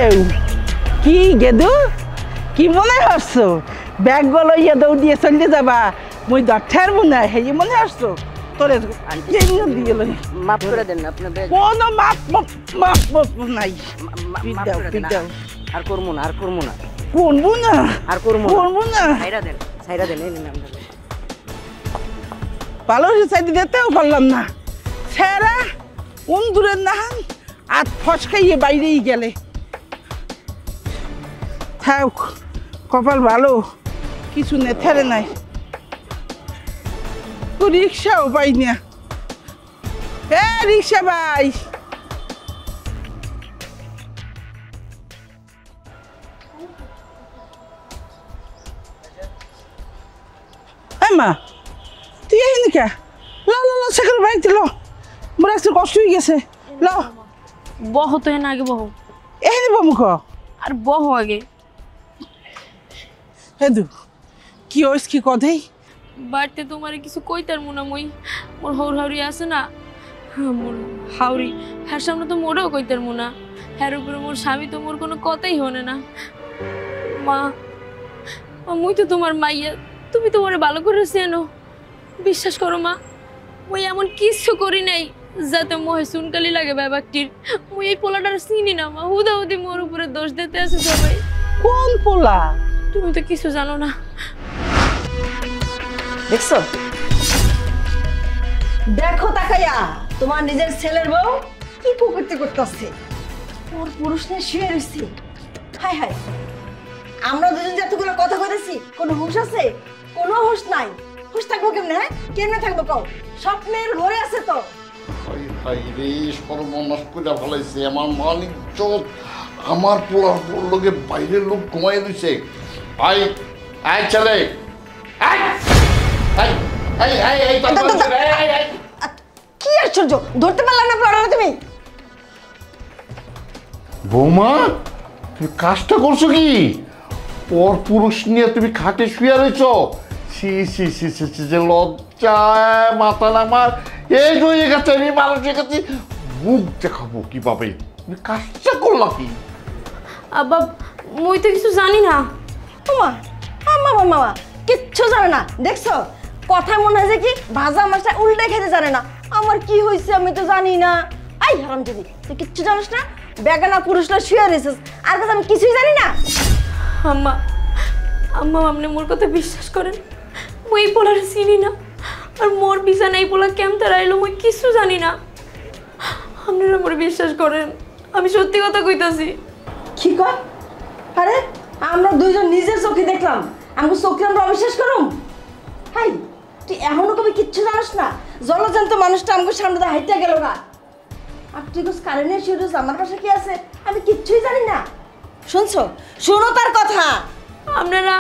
ঢেউ কি গেদু কি মনে হচ্ছ ব্যাগগুলো ইয়ে দৌড় দিয়ে চলতে যাবা মুই দরঠার মনে হয় হেই মনে হচ্ছ তোরে দিয়ে মাফ করে দেন না আপনার ব্যাগ কোনো মাপ মাপ মাপ নাই আর করবো না করবো না আর করবো না ছাইরা দেন এই নিন আমরা ভালো সাইড দিতেও পারলাম না ছেড়া কোন দূরের নাহান আর ফসকাইয়ে বাইরেই গেলে থাক কপাল ভালো কিছু নেথারে নাই তো রিক্সাও পাই না রিক্সা ভাই মা তুই আহিনি কে সেখানে বাড়িতে ল মোর একটু কষ্ট হয়ে গেছে ল বহ তো না আগে বহ এখানে বমুখ আর বহ আগে হেদু কি হইস কি কদেই বাড়িতে তোমার কিছু কইতার মনে মই মোর হাউরি আছে না মোর হাউরি হ্যার সামনে তো মোরেও কইতার মনা হ্যার উপরে মোর স্বামী তো মোর কোনো কথাই হনে না মা মুই তো তোমার মাইয়া তুমি তো মোরে ভালো করে চেনো বিশ্বাস করো মা মুই এমন কিছু করি নাই যাতে মোহে সুনকালি লাগে ব্যাপারটির মুই এই পোলাটার চিনি না মা হুদাহুদি মোর উপরে দোষ দিতে আছে সবাই কোন পোলা তুমি তো কিছু জানো না দেখছো দেখো তাকাইয়া তোমার নিজের ছেলের বউ কি কুকুরতে করতেছে ওর পুরুষ নিয়ে শুয়ে রয়েছে হাই হাই আমরা দুজন যতগুলো কথা করেছি কোনো হুঁশ আছে কোনো হুঁশ নাই হুঁশ থাকবো কেমনে হ্যাঁ কেমনে থাকবো কও স্বপ্নের ঘরে আছে তো সর্বনাশ করে ফেলাইছে আমার মান ইজ্জত আমার পোলার লোকে বাইরের লোক ঘুমাই দিছে আই আই ছেলে কি আশ্চর্য ধরতে পারলাম না পড়া তুমি বৌমা তুমি কাজটা করছো কি পর পুরুষ নিয়ে তুমি খাটে শুয়ে রয়েছ যে লজ্জায় মাথা নামার এই হয়ে গেছে আমি মানুষের কাছে মুখ দেখাবো কিভাবে তুমি কাজটা করলা কি আব্বা মুই তো কিছু জানি না মামা কিচ্ছু জানে না দেখছো কথা মনে হয় যে কি ভাজা মাছটা উল্টে খেতে জানে না আমার কি হয়েছে আমি তো জানি না আই হারাম দিদি তুই কিচ্ছু জানিস না বেগানা পুরুষরা শুয়ে রয়েছিস আর কথা আমি কিছুই জানি না আম্মা আম্মা আপনি মোর কথা বিশ্বাস করেন মুই এই পোলার চিনি না আর মোর বিছানা এই পোলা কেমন রাইলো মুই কিছু জানি না আপনারা মোর বিশ্বাস করেন আমি সত্যি কথা কইতাছি কি কয় আরে আমরা দুইজন নিজের চোখে দেখলাম আমি চোখে আমরা অবিশ্বাস করুম হাই তুই এখনো কবি কিচ্ছু জানিস না জলজান্ত মানুষটা আমাকে সামনে দিয়ে হাইটে গেল না আর তুই কোস কারেন্টের শিরোজ আমার পাশে কি আছে আমি কিচ্ছুই জানি না শুনছো শোনো তার কথা আপনারা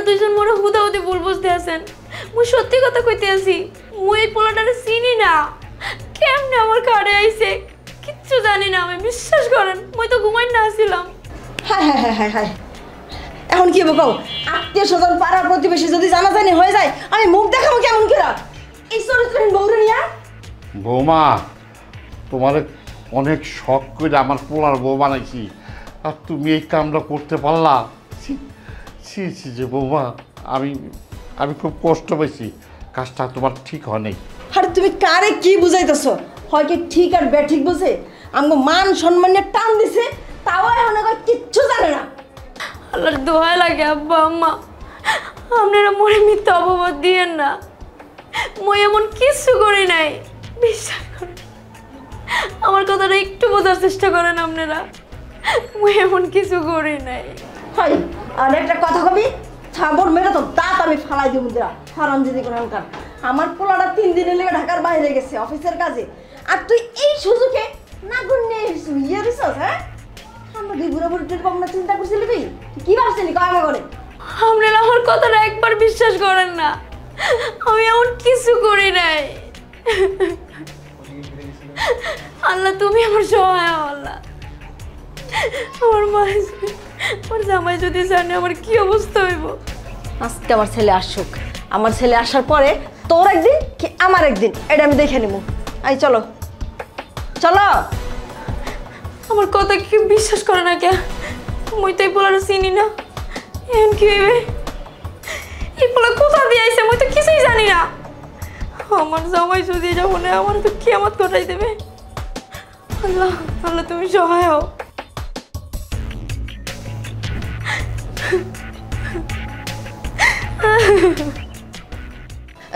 দুইজন মোরে হুদাহুদি ভুল বুঝতে আছেন মুই সত্যি কথা কইতে আছি মুই এই পোলাটারে চিনি না কেমনে আমার কারে আইছে কিচ্ছু জানি না আমি বিশ্বাস করেন মুই তো ঘুমাই না আসছিলাম হায় এখন কি বকো আত্মীয় স্বজন পাড়া প্রতিবেশী যদি জানাজানি হয়ে যায় আমি মুখ দেখাবো কেমন করে এই চরিত্রহীন বউরে নিয়া বৌমা তোমার অনেক শখ করে আমার পোলার বউ বানাইছি আর তুমি এই কামটা করতে পারলা যে বৌমা আমি খুব কষ্ট পাইছি কাজটা তোমার ঠিক হয় নাই আরে তুমি কারে কি বুঝাইতেছো হয় কি ঠিক আর বেঠিক বুঝে আমগো মান সম্মানের টান দিছে তাও এখন কিচ্ছু জানে না আল্লাহর দোয়া লাগে আব্বা আম্মা আপনারা মনে মিথ্যা অপবাদ দিয়েন না মই এমন কিছু করি নাই বিশ্বাস করেন আমার কথাটা একটু বোঝার চেষ্টা করেন আপনারা মই এমন কিছু করি নাই হয় আর একটা কথা কবি থাবর মেরে তো দাঁত আমি ফালাই দিব দিরা হারাম দিদি কোনকার আমার পোলাটা 3 দিনের লেগে ঢাকার বাইরে গেছে অফিসের কাজে আর তুই এই সুযোগে না গুন্নে ইয়ে রিসস হ্যাঁ আমরা দুই বুড়া বুড়ির কম না চিন্তা করছিলি তুই কি ভাবছিলি কয়মা করে আপনারা আমার কথাটা একবার বিশ্বাস করেন না আমি এমন কিছু করি নাই আল্লাহ তুমি আমার সহায় আল্লাহ আমার মা আমার জামাই যদি জানে আমার কি অবস্থা হইব আজকে আমার ছেলে আসুক আমার ছেলে আসার পরে তোর একদিন কি আমার একদিন এটা আমি দেখে নিব আই চলো চলো আমার কথা কি কেউ বিশ্বাস করে না কে? মুই তো এই পোলারে চিনি না। এখন কি হইবে? এই পোলা কোথা দিয়ে আইছে মুই তো কিছুই জানি না। আমার জামাই যদি এটা মনে আমার তো কিয়ামত ঘটাই দেবে। আল্লাহ আল্লাহ তুমি সহায় হও।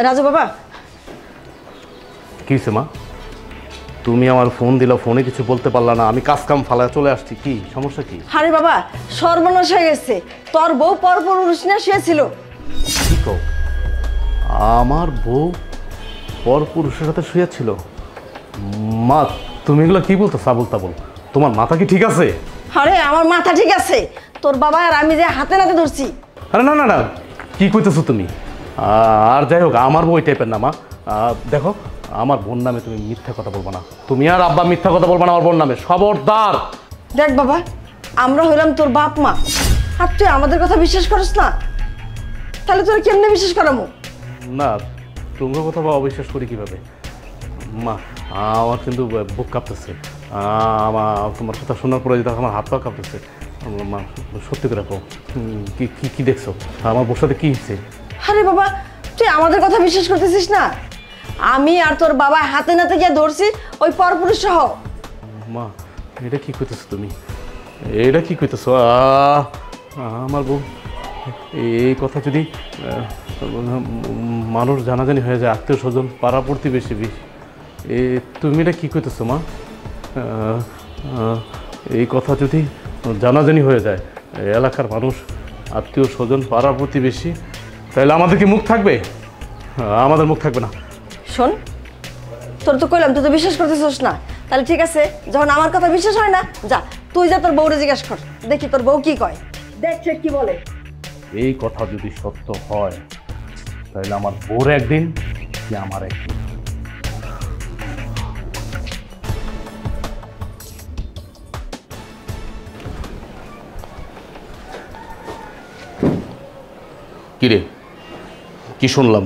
রাজু বাবা, কি হয়েছে মা? তুমি আমার ফোন দিলা, ফোনে কিছু বলতে পারলা না, আমি কাজ কাম ফালায় চলে আসছি, কি সমস্যা কি? আরে বাবা সর্বনাশ হয়ে গেছে, তোর বউ পরপুরুষ না শুয়েছিল। কি কও? আমার বউ পরপুরুষের সাথে শুয়েছিল? মা তুমি এগুলো কি বলতো সাবল তাবল? তোমার মাথা কি ঠিক আছে? আরে আমার মাথা ঠিক আছে, তোর বাবা আর আমি যে হাতে নাতে ধরছি। আরে না না না, কি কইতেছো তুমি? আর যাই হোক, আমার বউ ওই টাইপের না মা। দেখো, আমার বোন নামে তুমি মিথ্যা কথা বলবো না। তুমি আর আব্বা মিথ্যা কথা বলবো না আমার বোন নামে, খবরদার। দেখ বাবা, আমরা হইলাম তোর বাপ মা, আর তুই আমাদের কথা বিশ্বাস করিস না, তাহলে তোর কেমনে বিশ্বাস করামো? না, তোমার কথা বা অবিশ্বাস করি কিভাবে? মা আমার কিন্তু বুক কাঁপতেছে, তোমার কথা শোনার পরে যেটা আমার হাত পা কাঁপতেছে। মা সত্যি করে রাখো, কি কি কি দেখছো? আমার বোর সাথে কি হয়েছে? আরে বাবা, তুই আমাদের কথা বিশ্বাস করতেছিস না? আমি আর তোর বাবা হাতে নাতে গিয়ে ধরছি ওই পরপুরুষ সহ। মা এটা কি কইতেছো তুমি? এটা কি কইতেছো? আমার বউ, এই কথা যদি মানুষ জানাজানি হয়ে যায়, আত্মীয় স্বজন পাড়া প্রতিবেশী, তুমি এটা কি কইতেছো মা? এই কথা যদি জানাজানি হয়ে যায়, এলাকার মানুষ, আত্মীয় স্বজন পাড়া প্রতিবেশী, তাহলে আমাদের কি মুখ থাকবে? আমাদের মুখ থাকবে না। শোন, তোর তো কইলাম তুই তো বিশ্বাস করতেছিস না, তাহলে ঠিক আছে, যখন আমার কথা বিশ্বাস হয় না, যা তুই যা তোর বউরে জিজ্ঞাসা কর, দেখি তোর বউ কি কয়, দেখ সে কি বলে। এই কথা যদি সত্য হয় তাহলে আমার বউর একদিন কি আমার একদিন। কিরে, কি শুনলাম?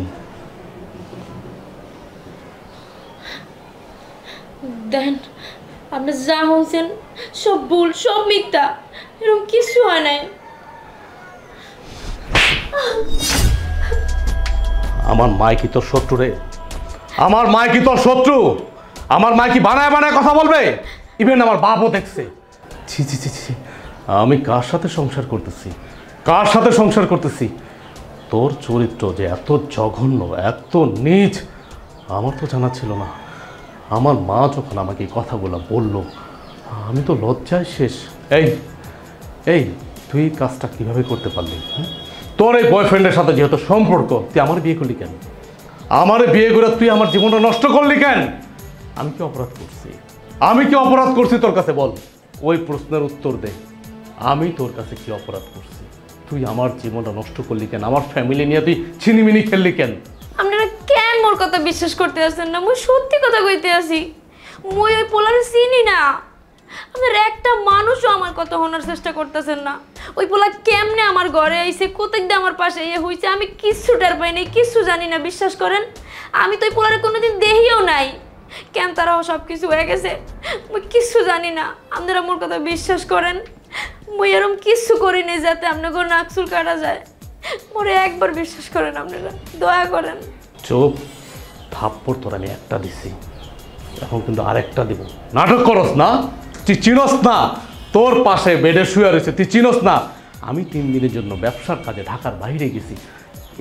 দেখেন, আপনি যা হচ্ছেন সব ভুল, সব মিথ্যা, এরকম কিছু হয় নাই। আমার মায় কি তোর শত্রু রে? আমার মায় কি তোর শত্রু? আমার মায় কি বানায় বানায় কথা বলবে? ইভেন আমার বাপও দেখছে। ছি ছি ছি ছি, আমি কার সাথে সংসার করতেছি, কার সাথে সংসার করতেছি? তোর চরিত্র যে এত জঘন্য, এত নীচ, আমার তো জানা ছিল না। আমার মা যখন আমাকে এই কথাগুলো বললো, আমি তো লজ্জায় শেষ। এই এই তুই এই কাজটা কীভাবে করতে পারলি? তোর এই বয়ফ্রেন্ডের সাথে যেহেতু সম্পর্ক, তুই আমার বিয়ে করলি কেন? আমার বিয়ে করে তুই আমার জীবনটা নষ্ট করলি কেন? আমি কি অপরাধ করছি? আমি কি অপরাধ করছি তোর কাছে? বল, ওই প্রশ্নের উত্তর দে। আমি তোর কাছে কি অপরাধ করছি? তুই আমার জীবনটা নষ্ট করলি কেন? আমার ফ্যামিলি নিয়ে তুই ছিনিমিনি খেললি কেন? আপনারা কেন মোর কথা বিশ্বাস করতে আসছেন না? মুই সত্যি কথা কইতে আসি, মুই ওই পোলারে চিনি না। আপনার একটা মানুষও আমার কথা শোনার চেষ্টা করতেছেন না। ওই পোলা কেমনে আমার ঘরে আইছে, কোথায় দিয়ে আমার পাশে হইছে, আমি কিচ্ছু টের পাই নাই, কিচ্ছু জানি না। বিশ্বাস করেন, আমি তো ওই পোলারে কোনোদিন দেখিও নাই। কেন তারাও সব কিছু হয়ে গেছে, মুই কিচ্ছু জানি না। আপনারা মোর কথা বিশ্বাস করেন, মুই এরকম কিচ্ছু করি নাই যাতে আপনাকে নাকচুল কাটা যায়। মোরে একবার বিশ্বাস করেন, আপনারা দয়া করেন। চুপ, থাপ্পড় তোর আমি একটা দিছি, এখন কিন্তু আরেকটা দিব। নাটক করস না? তুই চিনস না? তোর পাশে বেডে শুয়ে রয়েছে, তুই চিনস না? আমি 3 দিনের জন্য ব্যবসার কাজে ঢাকার বাইরে গেছি,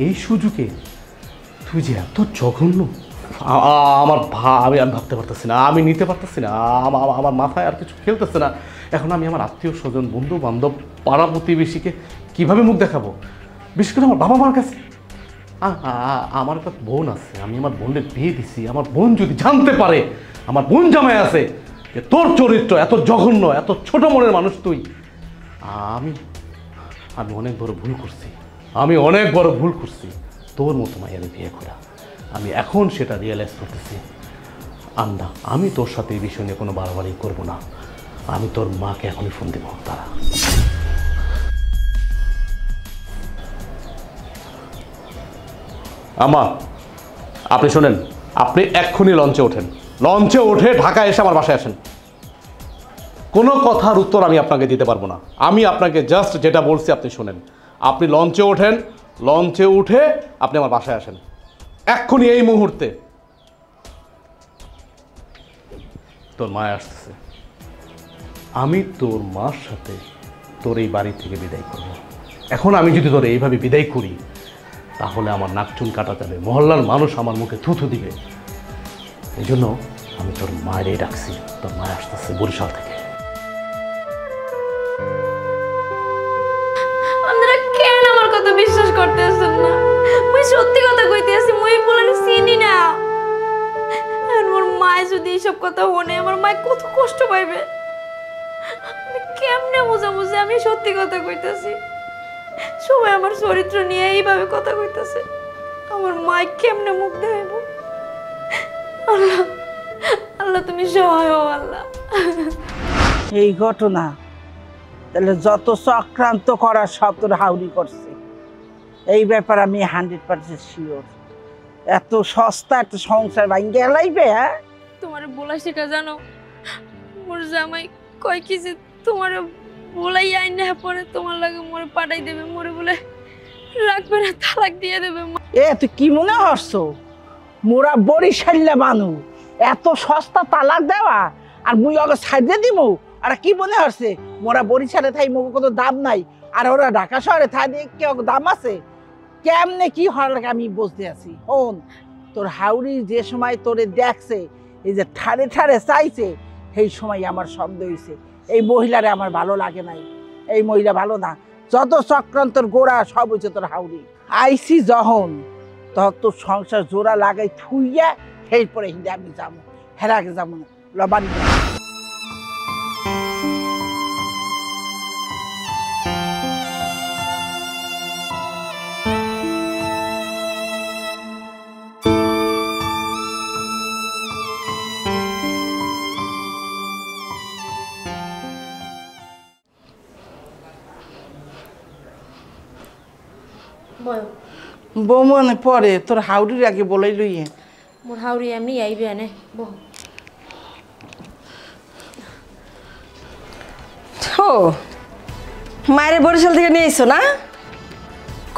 এই সুযোগে তুই যে এত জঘন্য, আমার আমি ভাবতে পারতেছি না, আমি নিতে পারতেছি না, আমার মাথায় আর কিছু খেলতেছে না। এখন আমি আমার আত্মীয় স্বজন, বন্ধু বান্ধব, পাড়া প্রতিবেশীকে কীভাবে মুখ দেখাবো? বিশেষ করে আমার বাবা মার কাছে। আমার একটা বোন আছে, আমি আমার বোনের বিয়ে দিছি। আমার বোন যদি জানতে পারে আমার বোন জামাই আছে যে তোর চরিত্র এত জঘন্য, এত ছোট মনের মানুষ তুই, আমি অনেক বড় ভুল করছি। আমি অনেক বড় ভুল করছি তোর মতো মায়ের বিয়ে করা। আমি এখন সেটা রিয়েলাইজ করতেছি। আন্না, আমি তোর সাথে এই বিষয় নিয়ে কোনো বাড়াবাড়ি করবো না। আমি তোর মাকে এখনই ফোন দেবো। তারা আমা, আপনি শোনেন, আপনি এক্ষুনি লঞ্চে ওঠেন, লঞ্চে উঠে ঢাকা এসে আমার বাসায় আসেন। কোনো কথার উত্তর আমি আপনাকে দিতে পারবো না। আমি আপনাকে জাস্ট যেটা বলছি আপনি শোনেন। আপনি লঞ্চে ওঠেন, লঞ্চে উঠে আপনি আমার বাসায় আসেন এক্ষুনি, এই মুহূর্তে। তোর মা আসতেছে, আমি তোর মার সাথে তোর এই বাড়ি থেকে বিদায় করব। এখন আমি যদি তোর এইভাবে বিদায় করি তাহলে আমার নাকচুন কাটা যাবে, মহল্লার মানুষ আমার মুখে থুথু দিবে। এই জন্য আমি তোর মায়েরই ডাকছি। তোর মা আসতেছে বরিশাল থেকে। আপনারা কেন আমার কথা বিশ্বাস করতেছেন না? মুই সত্যি কথা কইতেছি, মুই বলেন চিনি না। আর মোর মায় যদি এইসব কথা শুনে আমার মায় কত কষ্ট পাইবে। আমি কেমনে বুঝাবো যে আমি সত্যি কথা কইতেছি? সবাই আমার চরিত্র নিয়ে এইভাবে কথা কইতেছে, আমার মায় কেমনে মুখ দেখাইব? আল্লাহ, আল্লাহ তুমি সহায় হও আল্লাহ। এই ঘটনা তাহলে যত চক্রান্ত করার সব তোর হাউরি করছে, এই ব্যাপার আমি 100% শিওর। এত সস্তা একটা সংসার ভাঙ্গে লাইবে। হ্যাঁ, তোমার বলা সেটা জানো? মোর জামাই কয় কি যে তোমার বলাই আইন না পরে তোমার লাগে মোরে পাঠাই দেবে, মোরে বলে রাখবে না, তালাক দিয়ে দেবে। এ তুই কি মনে হচ্ছ মোরা বরিশাল্লা মানুষ এত সস্তা তালাক দেওয়া আর মুই ওকে সাইডে দিব? আর কি মনে হচ্ছে মোরা বরিশালে থাই মুখ কোনো দাম নাই আর ওরা ঢাকা শহরে থাই দিয়ে কেউ দাম আছে? কেমনে কি হওয়ার লাগে আমি বুঝতে আছি। হন, তোর হাউরি যে সময় তোরে দেখছে, এই যে ঠাড়ে ঠাড়ে চাইছে, সেই সময় আমার সন্দেহ হয়েছে এই মহিলারে আমার ভালো লাগে নাই। এই মহিলা ভালো না, যত চক্রান্তর গোড়া সব হয়েছে তোর হাউরি। আইসি যখন তখন তোর সংসার জোড়া লাগাই থুইয়া এরপরে হিন্দে আমি যাবো, হেরাকে যাবো না, লবানি। বৌমনে পরে তোর হাউরির আগে বলাই লইয়ে। মোর হাউরি এমনি আইবে আনে বহ। ও মায়ের বরিশাল থেকে নিয়ে এসো না,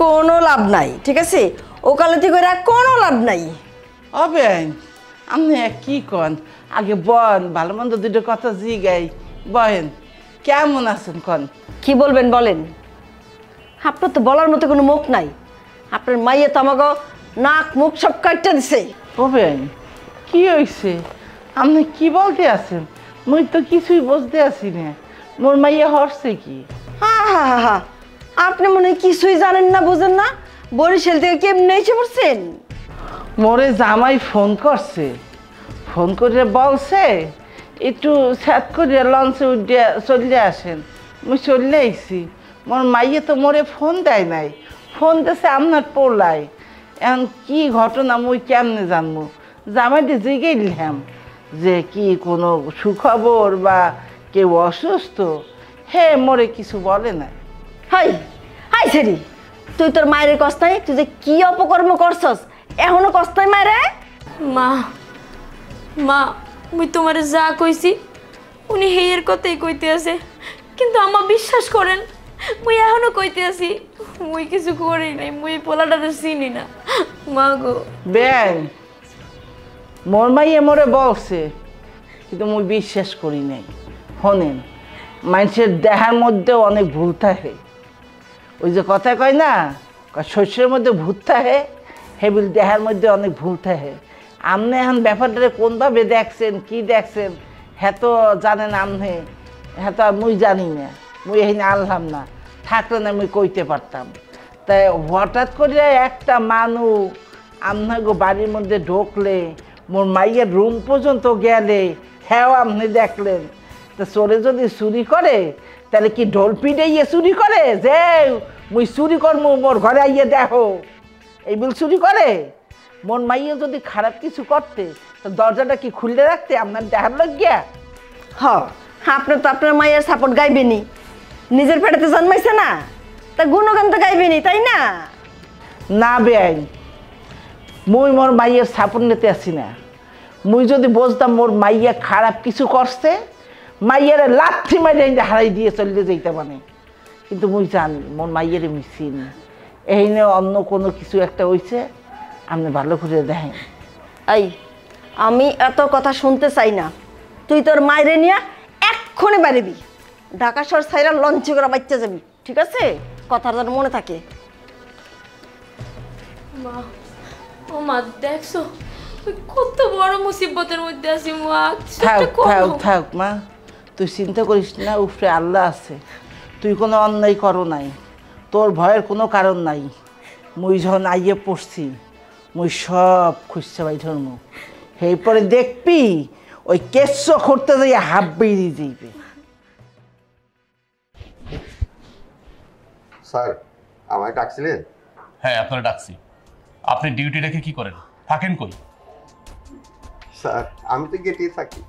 কোনো লাভ নাই, ঠিক আছে? ওকালতি করে কোনো লাভ নাই। হবে আপনি কি কন? আগে বন, ভালো মন্দ দুটো কথা জিগাই। বহেন, কেমন আছেন কন? কি বলবেন বলেন? আপনার তো বলার মতো কোনো মুখ নাই। আপনার মাইয়ে তো আমাকে নাক মুখ সব কাটতে দিছে। হবেন কি হয়েছে? আপনি কি বলতে আছেন? মুই তো কিছুই বুঝতে আছি না। মোর মাইয়া হরছে কি? হা হা হা হা, আপনি মনে হয় কিছুই জানেন না, বুঝেন না? বরিশাল থেকে কেমনে এসে পড়ছেন? মোরে জামাই ফোন করছে, ফোন করে বলছে একটু স্যাট করে লঞ্চে উঠে চলে আসেন। মুই চলে আইছি। মোর মাইয়ে তো মোরে ফোন দেয় নাই, ফোন দিয়েছে আপনার পোলাই। এখন কি ঘটনা মুই কেমনে জানবো? জামাইটি জিগে দিলাম যে কি কোনো সুখবর বা কেউ অসুস্থ, হে মোরে কিছু বলে না। হাই হাই সেরি, তুই তোর মায়ের কষ্ট নাই? তুই যে কি অপকর্ম করছস, এখনো কষ্ট নাই মায়েরে? মা, মা মুই তোমারে যা কইছি উনি হেয়ের কথাই কইতে আছে, কিন্তু আমার বিশ্বাস করেন মুই এখনো কইতে আছি মুই কিছু করি নাই, মুই পোলাটারে চিনি না। মা গো বেন, মোর মাইয়ে মোরে বলছে কিন্তু মুই বিশ্বাস করি নাই। শোনেন, মানুষের দেহার মধ্যেও অনেক ভুল থাকে। ওই যে কথা কয় না, শস্যের মধ্যে ভূত থাকে, হেবিল দেহার মধ্যে অনেক ভুল থাকে। আপনি এখন ব্যাপারটা কোনভাবে দেখছেন, কি দেখছেন, হ্যাঁ তো জানেন আপনি, হ্যাঁ তো আর মুই জানি না, মুই এখানে আনলাম না, থাকলে না মুই কইতে পারতাম। তাই হঠাৎ করে একটা মানুষ আপনার বাড়ির মধ্যে ঢুকলে, মোর মাইয়ের রুম পর্যন্ত গেলে, হ্যাঁ আপনি দেখলেন, তা চোরে যদি চুরি করে তাহলে কি ঢোল পিটাইয়ে চুরি করে যে মুই চুরি করবো মোর ঘরে আইয়ে দেখো, এই বিল চুরি করে? মোর মাইয়ে যদি খারাপ কিছু করতে তো দরজাটা কি খুলে রাখতে আপনার দেখার লাগিয়া? হ, আপনার তো আপনার মায়ের সাপোর্ট গাইবেনি, নিজের পেটেতে জন্মাইছে না, তা গুণগান তো গাইবেনি, তাই না? না বেআইন, মুই মোর মাইয়ের সাপোর্ট নিতে আসি না। মুই যদি বুঝতাম মোর মাইয়া খারাপ কিছু করছে, মাইয়ারে লাথি মাইরে হারাই দিয়ে চলে যাইতে মানে। কিন্তু মুই জানি মোর মাইয়ারে মিশিন এই নিয়ে অন্য কোনো কিছু একটা হইছে, আপনি ভালো করে দেখেন। এই আমি এত কথা শুনতে চাই না, তুই তোর মায়েরে নিয়ে এক্ষুনি বাড়িবি, ঢাকা শহর ছাইরা লঞ্চে করে বাচ্চা যাবি, ঠিক আছে? কথার যেন মনে থাকে। মা, ও মা দেখছো কত বড় মুসিবতের মধ্যে আছি মা। থাক থাক থাক মা, তুই চিন্তা করিস না, উপরে আল্লাহ আছে। তুই কোনো অন্যায় করো নাই, তোর ভয়ের কোনো কারণ নাই। মুই যখন আইয়ে পড়ছি মুই সব খুঁজছে বাই ধর্ম, সেই পরে দেখবি ওই কেঁচো করতে যাইয়া হাফ বেরিয়ে যাইবে। স্যার আমায় ডাকছিলেন? হ্যাঁ, আপনারা ডাকছি। আপনি ডিউটি রেখে কি করেন, থাকেন কই? স্যার আমি তো গেটেই থাকি।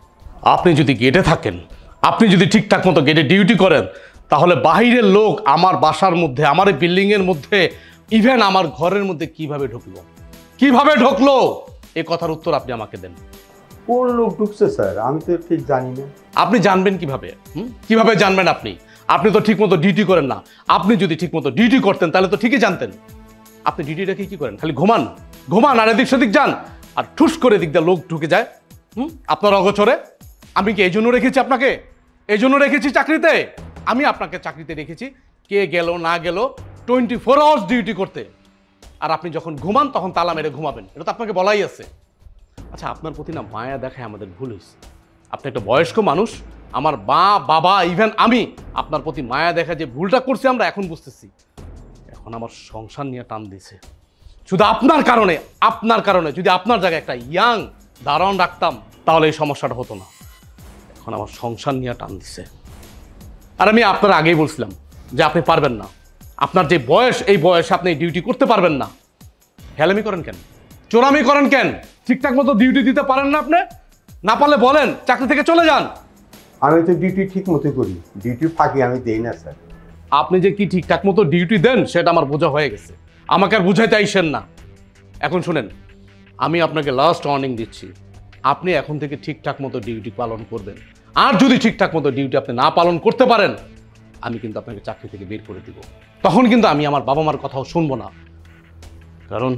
আপনি যদি গেটে থাকেন, আপনি যদি ঠিকঠাক মতো গেটে ডিউটি করেন, তাহলে বাহিরের লোক আমার বাসার মধ্যে, আমার এই বিল্ডিংয়ের মধ্যে, ইভেন আমার ঘরের মধ্যে কিভাবে ঢুকলো, কিভাবে ঢুকলো, এই কথার উত্তর আপনি আমাকে দেন। কোন লোক ঢুকছে স্যার আমি তো ঠিক জানি না। আপনি জানবেন কিভাবে? কিভাবে জানবেন আপনি? আপনি তো ঠিক মতো ডিউটি করেন না। আপনি যদি ঠিক মতো ডিউটি করতেন তাহলে তো ঠিকই জানতেন। আপনি ডিউটি রেখে কি করেন? খালি ঘুমান ঘুমান আর এদিক সেদিক যান, আর ঠুস করে দিক দিয়ে লোক ঢুকে যায় আপনার অগোচরে। আমি কি এই জন্য রেখেছি আপনাকে? এই জন্য রেখেছি চাকরিতে? আমি আপনাকে চাকরিতে রেখেছি কে গেল না গেল 24 আওয়ার্স ডিউটি করতে। আর আপনি যখন ঘুমান তখন তালা মেরে ঘুমাবেন, এটা তো আপনাকে বলাই আছে। আচ্ছা, আপনার প্রতি না মায়া দেখায় আমাদের ভুল হয়েছে। আপনি একটা বয়স্ক মানুষ, আমার মা বাবা ইভেন আমি আপনার প্রতি মায়া দেখা যে ভুলটা করছি আমরা এখন বুঝতেছি। এখন আমার সংসার নিয়ে টান দিছে শুধু আপনার কারণে। আপনার কারণে যদি আপনার জায়গায় একটা ইয়াং দারোয়ান রাখতাম তাহলে এই সমস্যাটা হতো না। এখন আমার সংসার নিয়ে টান দিছে। আর আমি আপনার আগেই বলছিলাম যে আপনি পারবেন না, আপনার যে বয়স এই বয়সে আপনি ডিউটি করতে পারবেন না। হেলামি করেন কেন, চোরামি করেন কেন? ঠিকঠাক মতো ডিউটি দিতে পারেন না আপনি? না পারলে বলেন, চাকরি থেকে চলে যান। আমি তো ডিউটি ঠিক মতো করি, ডিউটি ফাঁকি আমি দেই না স্যার। আপনি যে কি ঠিকঠাক মতো ডিউটি দেন সেটা আমার বোঝা হয়ে গেছে, আমাকে আর বুঝাইতে আইসেন না। এখন শুনেন, আমি আপনাকে লাস্ট ওয়ার্নিং দিচ্ছি, আপনি এখন থেকে ঠিকঠাক মতো ডিউটি পালন করবেন। আর যদি ঠিকঠাক মতো ডিউটি আপনি না পালন করতে পারেন, আমি কিন্তু আপনাকে চাকরি থেকে বের করে দিব। তখন কিন্তু আমি আমার বাবা মার কথাও শুনবো না। কারণ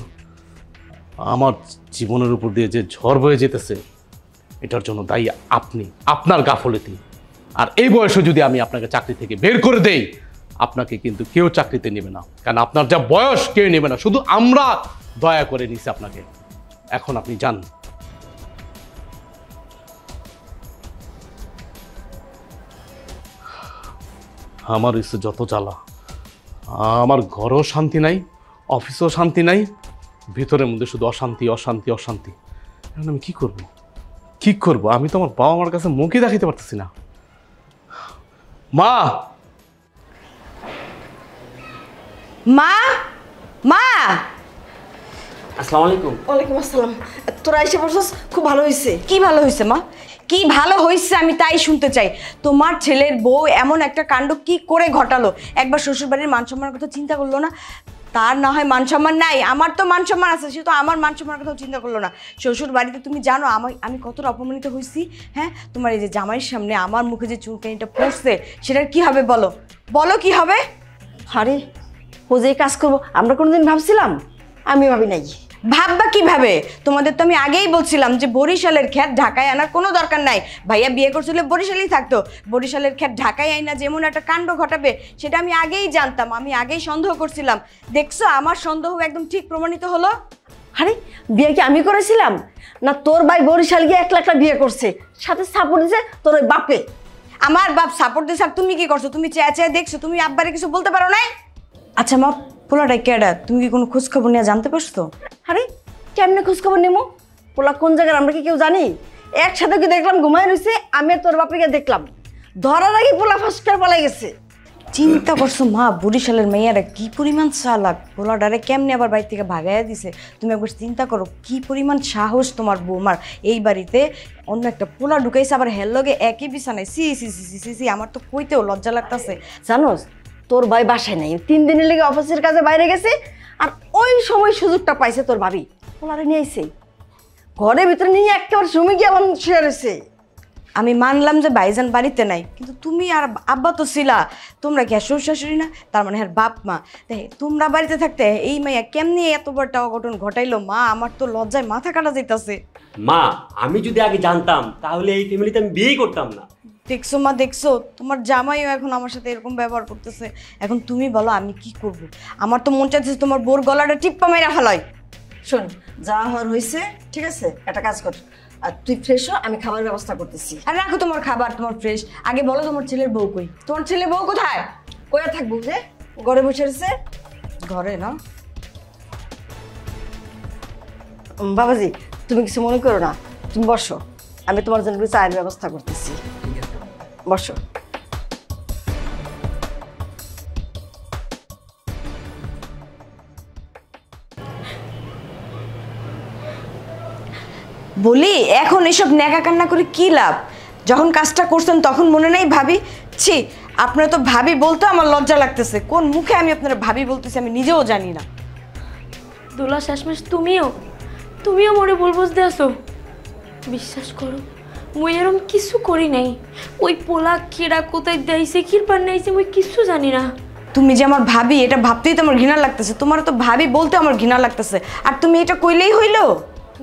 আমার জীবনের উপর দিয়ে যে ঝড় বয়ে যেতেছে এটার জন্য দায়ী আপনি, আপনার গাফলতি। আর এই বয়সে যদি আমি আপনাকে চাকরি থেকে বের করে দেই, আপনাকে কিন্তু কেউ চাকরিতে নেবে না। কারণ আপনার যা বয়স কেউ নেবে না, শুধু আমরা দয়া করে নিছি আপনাকে। এখন আপনি যান। আমার ইচ্ছে যত জ্বালা, আমার ঘরেও শান্তি নাই, অফিসেও শান্তি নাই, ভিতরের মধ্যে শুধু অশান্তি অশান্তি অশান্তি। এখন আমি কি করব, কি করব? আমি তো আমার বাবা মার কাছে মুখই দেখাইতে পারতেছি না। মা, মা, মা। আসসালামু আলাইকুম। ওয়ালাইকুম আসসালাম। তোরা এসে পড়ছস, খুব ভালো হয়েছে। কি ভালো হয়েছে মা? কি ভালো হয়েছে আমি তাই শুনতে চাই। তোমার ছেলের বউ এমন একটা কাণ্ড কি করে ঘটালো? একবার শ্বশুরবাড়ির মান সম্মানের কথা চিন্তা করলো না? তার না হয় মান সম্মান নাই, আমার তো মান সম্মান আছে, সে তো আমার মান সম্মানের কথাও চিন্তা করলো না। শ্বশুর বাড়িতে তুমি জানো আমি কতটা অপমানিত হয়েছি। হ্যাঁ, তোমার এই যে জামাইয়ের সামনে আমার মুখে যে চুলকানিটা পড়ছে সেটার কি হবে বলো? বলো কি হবে? আরে ও যে কাজ করবো আমরা কোনোদিন ভাবছিলাম? আমি ভাবি নাই। ভাববা কিভাবে? তোমাদের তো আমি আগেই বলছিলাম যে বরিশালের খ্যাত ঢাকায় আনার কোনো দরকার নাই। ভাইয়া বিয়ে করছিল বরিশালেই থাকতো, বরিশালের খ্যাত ঢাকায় আইনা যেমন একটা কাণ্ড ঘটাবে সেটা আমি আগেই জানতাম, আমি আগেই সন্দেহ করছিলাম। দেখছো আমার সন্দেহ একদম ঠিক প্রমাণিত হলো। আরে বিয়ে কি আমি করেছিলাম না তোর ভাই বরিশাল গিয়ে 1 লাখ বিয়ে করছে, সাথে সাপোর্ট দিছে তোর ওই বাপে। আমার বাপ সাপোর্ট দিছে আর তুমি কি করছো? তুমি চেয়ে চেয়ে দেখছো, তুমি আব্বারে কিছু বলতে পারো নাই? আচ্ছা মা, পোলাটা কেডা? তুমি কি কোনো খোঁজখবর নিয়ে জানতে পারছো? আরে কেমনে খোঁজখবর নেবো? পোলা কোন জায়গার আমরা কি কেউ জানি? একসাথে কি দেখলাম ঘুমায় রয়েছে, আমি আর তোর বাপকে দেখলাম, ধরার আগে পোলা ফাঁসকার পালাই গেছে। চিন্তা করছো মা, বরিশালের মেয়েরা কি পরিমাণ চালাক, পোলাডারে কেমনে আবার বাড়ি থেকে ভাগাইয়া দিছে। তুমি একবার চিন্তা করো কি পরিমাণ সাহস তোমার বৌমার, এই বাড়িতে অন্য একটা পোলা ঢুকাইছে আবার হেল লগে একই বিছানায়। সি সি সি সি সি, আমার তো কইতেও লজ্জা লাগতেছে। জানোস তোর ভাই বাসায় নাই, 3 দিনের লেগে অফিসের কাজে বাইরে গেছে, আর ওই সময় সুযোগটা পাইছে তোর ভাবি পোলারে নিয়ে আইছে ঘরের ভিতরে নিয়ে একেবারে জমি গিয়ে আমার শুয়ে রয়েছে। আমি মানলাম যে ভাইজান বাড়িতে নাই, কিন্তু তুমি আর আব্বা তো ছিলা, তোমরা কি আর শ্বশুর শাশুড়ি না? তার মানে আর বাপ মা। তাই তোমরা বাড়িতে থাকতে এই মাইয়া কেমনি এত বড় একটা অঘটন ঘটাইলো? মা, আমার তো লজ্জায় মাথা কাটা যাইতাছে। মা, আমি যদি আগে জানতাম তাহলে এই ফ্যামিলিতে আমি বিয়েই করতাম না। দেখছো মা, দেখছো তোমার জামাইও এখন আমার সাথে এরকম ব্যবহার করতেছে। এখন তুমি বলো আমি কি করব? আমার তো মন চাইতেছে তোমার বোর গলাটা টিপ্পা মেরা ফেলাই। শোন, যা হওয়ার হয়েছে, ঠিক আছে, একটা কাজ কর, আর তুই ফ্রেশ হ, আমি খাবার ব্যবস্থা করতেছি। আর রাখো তোমার খাবার, তোমার ফ্রেশ। আগে বলো তোমার ছেলের বউ কই? তোমার ছেলে বউ কোথায়? কই থাকবো যে ঘরে বসে আছে? ঘরে না? বাবাজি, তুমি কিছু মনে করো না, তুমি বসো, আমি তোমার জন্য চায়ের ব্যবস্থা করতেছি। বসো। বলি, এখন এসব নেকা কান্না করে কি লাভ? যখন কাজটা করছেন তখন মনে নাই ভাবি? ছি, আপনারা তো ভাবি বলতে আমার লজ্জা লাগতেছে। কোন মুখে আমি আপনারা ভাবি বলতেছি আমি নিজেও জানি না। দোলা শেষমেশ তুমিও মরে বলবো দে আসো। বিশ্বাস করো, মুই এরম কিছু করি নাই। ওই পোলা কেডা কোথায় দেয়ছে কিরপার নেইছে মুই কিছু জানি না। তুমি যে আমার ভাবি, এটা ভাবতেই তো আমার ঘৃণা লাগতেছে। তোমার তো ভাবি বলতে আমার ঘৃণা লাগতেছে, আর তুমি এটা কইলেই হইলো?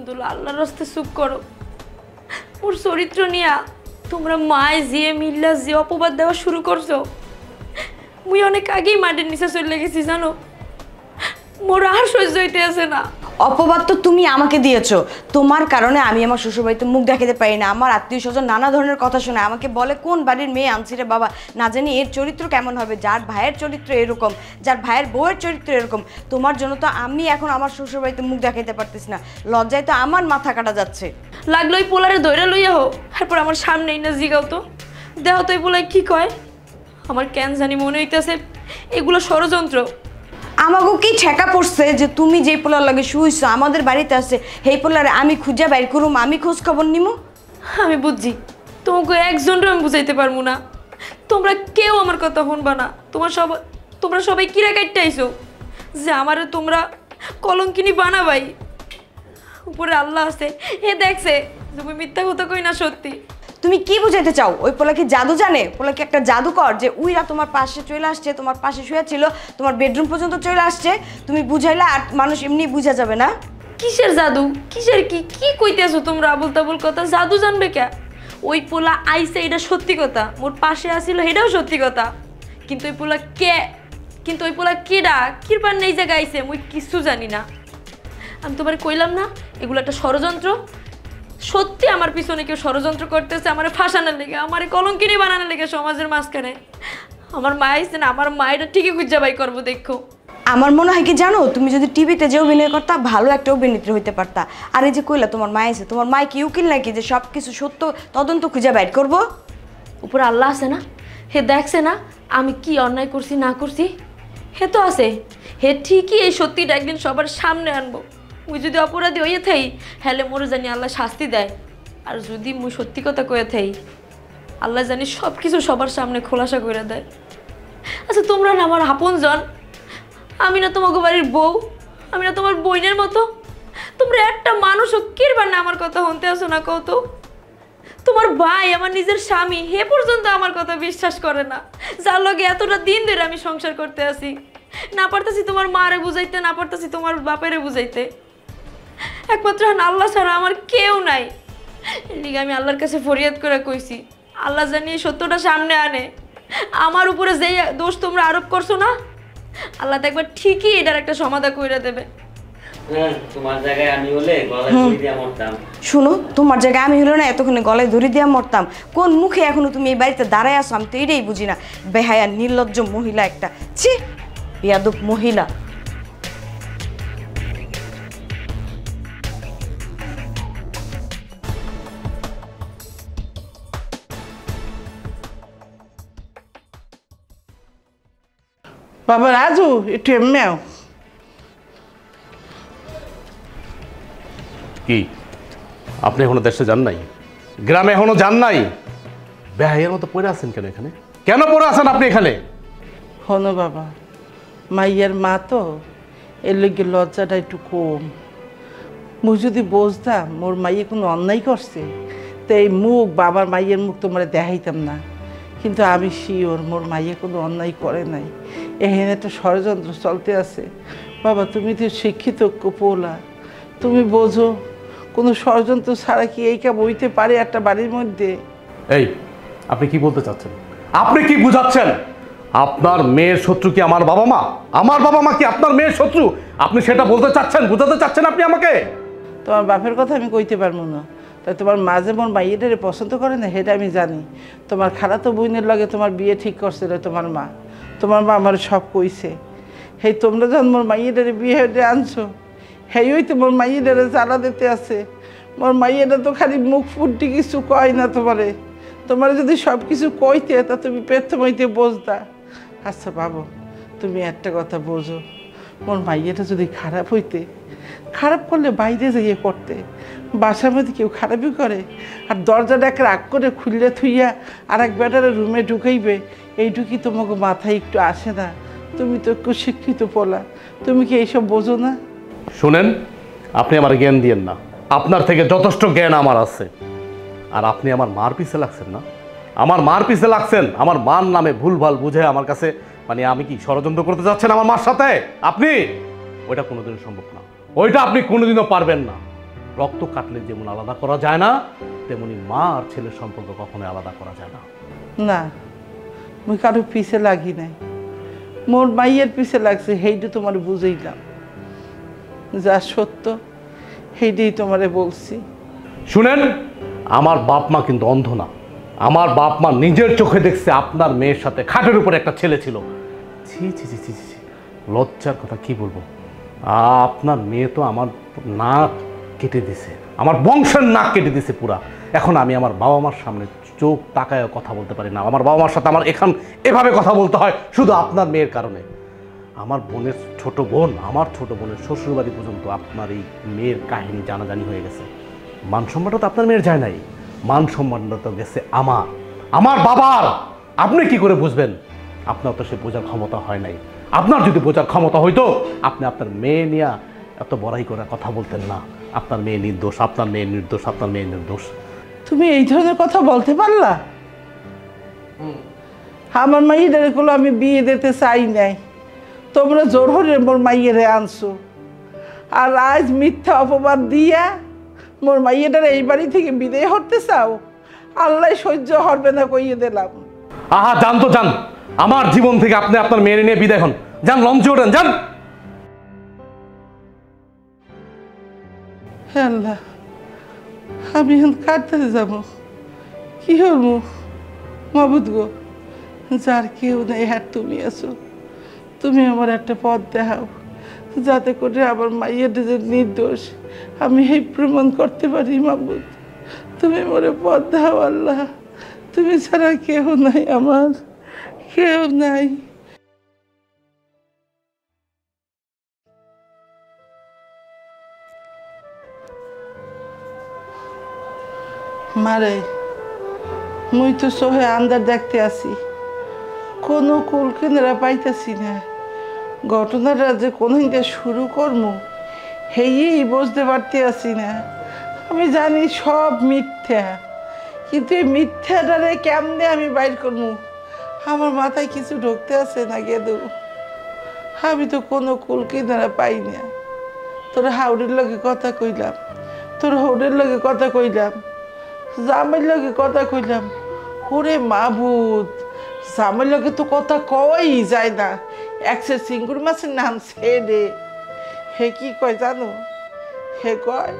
দোলা, আল্লাহর রাস্তে চুপ করো। ওর চরিত্র নিয়া তোমরা মায় যে মিল্লা যে অপবাদ দেওয়া শুরু করছো, মুই অনেক আগেই মাটির নিচে চলে গেছি জানো। মোর আর সহ্য হইতে আছে না। অপবাদ তো তুমি আমাকে দিয়েছো। তোমার কারণে আমি আমার শ্বশুরবাড়িতে মুখ দেখাতে পারি না। আমার আত্মীয় স্বজন নানা ধরনের কথা শোনে, আমাকে বলে কোন বাড়ির মেয়ে আনছি রে বাবা, না জানি এর চরিত্র কেমন হবে। যার ভাইয়ের চরিত্র এরকম, যার ভাইয়ের বউয়ের চরিত্র এরকম। তোমার জন্য তো আমি এখন আমার শ্বশুরবাড়িতে মুখ দেখাইতে পারতেছি না। লজ্জায় তো আমার মাথা কাটা যাচ্ছে। লাগলো ওই পোলারে দৈরা লইয়া হোক, তারপর আমার সামনেই না জিগাও তো, দেহ তো এই পোলায় কি কয়। আমার কেন জানি মনে হইতেছে এগুলো ষড়যন্ত্র। আমাকে কি ঠেকা পড়ছে যে তুমি যেই পোলার লাগে শুইছো আমাদের বাড়িতে আছে, সেই পোলারে আমি খুঁজে বাইর করুম, আমি খোঁজ খবর নিমু? আমি বুঝছি, তোমাকে একজনও আমি বুঝাইতে পারবো না। তোমরা কেউ আমার কথা শুনবা না। তোমরা সবাই কিরা কাটতে আইছো যে আমারে তোমরা কলঙ্কিনী বানাবাই। উপরে আল্লাহ আছে, এ দেখছে তুমি মিথ্যা কথা কই না সত্যি। তুমি কি বুঝাইতে চাও? ওই পোলা কি জাদু জানে? পোলা কি একটা জাদুকর যে উইরা তোমার পাশে চলে আসছে, তোমার পাশে শুয়ে ছিল, তোমার বেডরুম পর্যন্ত চলে আসছে? তুমি বুঝাইলে আর মানুষ এমনি বুঝা যাবে না? কিসের জাদু, কিসের কি কি কইতেছো তোমরা আবুল তাবুল কথা? জাদু জানবে কে? ওই পোলা আইছে এটা সত্যি কথা, মোর পাশে আসিল এটাও সত্যি কথা, কিন্তু ওই পোলা কেডা কিরপার নেই জায়গায় আইছে মুই কিছু জানি না। আমি তোমার কইলাম না এগুলো একটা ষড়যন্ত্র। সত্যি আমার পিছনে কেউ ষড়যন্ত্র করতেছে আমার ফাঁসানোর লেগে, আমার কলঙ্কিনী বানানোর লেগে সমাজের মাঝখানে। আমার মা আইছে না, আমার মা এটা ঠিকই খুঁজা বাই করবো, দেখো। আমার মনে হয় কি জানো, তুমি যদি টিভিতে যে অভিনয় করতা ভালো একটা অভিনেত্রী হইতে পারতা। আর এই যে কইলা তোমার মা আছে, তোমার মা কি উকিল নাকি যে সব কিছু সত্য তদন্ত খুঁজে বাইর করবো? উপরে আল্লাহ আছে না, হে দেখছে না আমি কি অন্যায় করছি না করছি। হে তো আছে, হে ঠিকই এই সত্যিটা একদিন সবার সামনে আনবো। মুই যদি অপরাধী হইয়ে থাই হ্যালে মোরে জানি আল্লাহ শাস্তি দেয়, আর যদি মুই সত্যি কথা কয়ে থাই আল্লাহ জানি সব কিছু সবার সামনে খোলাসা করে দেয়। আচ্ছা তোমরা না আমার আপনজন, আমি না তোমাকে বাড়ির বউ, আমি না তোমার বোনের মতো? তোমরা একটা মানুষও কিরবার না আমার কথা শুনতে আসো না কত? তোমার ভাই আমার নিজের স্বামী, হে পর্যন্ত আমার কথা বিশ্বাস করে না, যার লগে এতটা দিন ধরে আমি সংসার করতে আসি। না পারতেছি তোমার মারে বুঝাইতে, না পারতেছি তোমার বাপেরে বুঝাইতে। একমাত্র আল্লাহ ছাড়া আমার কেউ নাই। এদিকে আমি আল্লাহর কাছে ফরিয়াদ করে কইছি, আল্লাহ জানি এই সত্যটা সামনে আনে। আমার উপরে যে দোষ তোমরা আরোপ করছো না, আল্লাহ তো একবার ঠিকই এটার একটা সমাধান করে দেবে। তোমার জায়গায় আমি হলে গলায় দড়ি দিয়ে মরতাম। শুনো, তোমার জায়গায় আমি হলো না এতক্ষণে গলায় দড়ি দিয়ে মরতাম। কোন মুখে এখনো তুমি এই বাড়িতে দাঁড়ায় আসো আমি তো এটাই বুঝি না। বেহায়া নির্লজ্জ মহিলা একটা, ছি, বেয়াদব মহিলা। বাবা রাজু, একটু এমনিও কি আপনি এখনো দেশে যান নাই? গ্রামে এখনো যান নাই? বেহাইয়ের মতো পড়ে আছেন কেন এখানে? কেন পড়ে আছেন আপনি এখানে? হনো বাবা, মাইয়ার মা তো, এর লগে লজ্জাটা একটু কম। মুই যদি বুঝতাম মোর মাইয়ে কোনো অন্যায় করছে, তো এই মুখ বা আমার মাইয়ের মুখ তোমার দেখাইতাম না, কিন্তু আমি শিওর মোর মাইয়ে কোনো অন্যায় করে নাই। এখানে একটা ষড়যন্ত্র চলতে আছে। বাবা তুমি তো শিক্ষিত পোলা, তুমি বোঝো কোনো ষড়যন্ত্র ছাড়া কি এই কাম হইতে পারে একটা বাড়ির মধ্যে? এই আপনি কি বলতে চাচ্ছেন? আপনি কি বুঝাচ্ছেন? আপনার মেয়ের শত্রু কি আমার বাবা মা? আমার বাবা মা কি আপনার মেয়ের শত্রু? আপনি সেটা বলতে চাচ্ছেন, বুঝাতে চাচ্ছেন আপনি আমাকে? তোমার বাপের কথা আমি কইতে পারবো না, তাই তোমার মাঝে মোর মাইয়েটারে পছন্দ করে না সেটা আমি জানি। তোমার খালাতো বোনের লগে তোমার বিয়ে ঠিক করছিল তোমার মা আমার সব কইছে। হেই তোমরা যখন মোর মাইয়েটারে বিয়ে আনছো, হেই তোমার মাইয়েটারে জ্বালা দিতে আছে। মোর মাইয়েটা তো খালি মুখ ফুটটি কিছু কয় না তোমারে। তোমার যদি সব কিছু কইতে তা তুমি প্রথমইতে বুঝতা। আচ্ছা বাবু, তুমি একটা কথা বোঝো, মোর মাইয়েটা যদি খারাপ হইতে, খারাপ করলে বাইরে যাইয়ে করতে, বাসার মধ্যে কেউ খারাপই করে? আর দরজাটা এক রাগ করে খুললে থুইয়া আর এক বেটারে রুমে ঢুকাইবে, এইটুকি তোমাকে মাথায় একটু আসে না? তুমি তো একটু শিক্ষিত পোলা, তুমি কি এইসব বোঝো না? শুনেন, আপনি আমার জ্ঞান দিয়েন না। আপনার থেকে যথেষ্ট জ্ঞান আমার আছে। আর আপনি আমার মার পিছে লাগছেন না? আমার মার পিছে লাগছেন, আমার মার নামে ভুলভাল বুঝে আমার কাছে, মানে আমি কি ষড়যন্ত্র করতে যাচ্ছেন আমার মার সাথে? আপনি ওইটা কোনোদিনও সম্ভব না, ওইটা আপনি কোনোদিনও পারবেন না। রক্ত কাটলে যেমন আলাদা করা যায় না, তেমনি মা আর ছেলের সম্পর্ক কখনোই আলাদা করা যায় না। না, মুই কারো পিছে লাগি নাই, মোর মাইয়ের পিছে লাগছে, সেইটা তোমার বুঝাইলাম। যা সত্য সেইটাই তোমারে বলছি। শুনেন, আমার বাপ মা কিন্তু অন্ধ না। আমার বাপ মা নিজের চোখে দেখছে আপনার মেয়ের সাথে খাটের উপরে একটা ছেলে ছিল। ছি ছি ছি ছি ছি, লজ্জার কথা কি বলবো। আপনার মেয়ে তো আমার নাক কেটে দিছে, আমার বংশের নাক কেটে দিছে পুরা। এখন আমি আমার বাবা মার সামনে চোখ তাকায় কথা বলতে পারি না। আমার বাবা মার সাথে আমার এভাবে কথা বলতে হয় শুধু আপনার মেয়ের কারণে। আমার বোনের ছোট বোন, আমার ছোট বোনের শ্বশুরবাড়ি পর্যন্ত আপনার এই মেয়ের কাহিনী জানাজানি হয়ে গেছে। মান সম্মানটা তো আপনার মেয়ের যায় নাই, মান সম্মানটা তো গেছে আমার বাবার। আপনি কি করে বুঝবেন? আপনার তো সে বোঝার ক্ষমতা হয় নাই। আপনার যদি বোঝার ক্ষমতা হইতো, আপনি আপনার মেয়ে নিয়ে এত বড়াই করে কথা বলতেন না। আপনার মেয়ে নির্দোষ, আপনার মেয়ে নির্দোষ, আপনার মেয়ে নির্দোষ। তুমি এই ধরনের কথা বলতে পারলা? আমার মাইয়ের গুলো আমি বিয়ে দিতে চাই নাই, তোমরা জোর হরে মোর মাইয়েরে আনছো। আর আজ মিথ্যা অপবাদ দিয়া মোর মাইয়েটার এই বাড়ি থেকে বিদায় হতে চাও? আল্লাহ সহ্য হবে না কইয়ে দিলাম। আহা, যান তো যান, আমার জীবন থেকে আপনি আপনার মেয়ে নিয়ে বিদায় হন। যান, লঞ্চে ওঠেন, যান। আল্লাহ, আমি এখন কাঁদতে যাব, কি হবো? মাবুদ গো, যার কেউ নেই আর তুমি আছো, তুমি আমার একটা পথ দেখাও, যাতে করে আমার মাইয়ের যে নির্দোষ আমি এই প্রমাণ করতে পারি। মাবুদ, তুমি মোরে পথ দাও। আল্লাহ, তুমি ছাড়া কেউ নাই, আমার কেউ নাই। মারে, মুই তো সোহে আন্দার দেখতে আসি, কোনো কুল কেনারা পাইতেছি না। ঘটনাটা যে কোনদিন শুরু করবো হেই বুঝতে পারতে আসি না। আমি জানি সব মিথ্যা, কিন্তু এই মিথ্যাটারে কেমনে আমি বাইর করবো আমার মাথায় কিছু ঢুকতে আসে না। গেদু, আমি তো কোনো কুল কিনারা পাই না। তোর হাওড়ের লগে কথা কইলাম, তোর হাওড়ের লগে কথা কইলাম, জামাইর লগে কথা কইলাম। ওরে মাবুদ, জামাইর লগে তো কথা কওয়াই যায় না। একসে চিংড়ি মাছের নাম ছেড়ে হে কি কয় জানো? হে কয়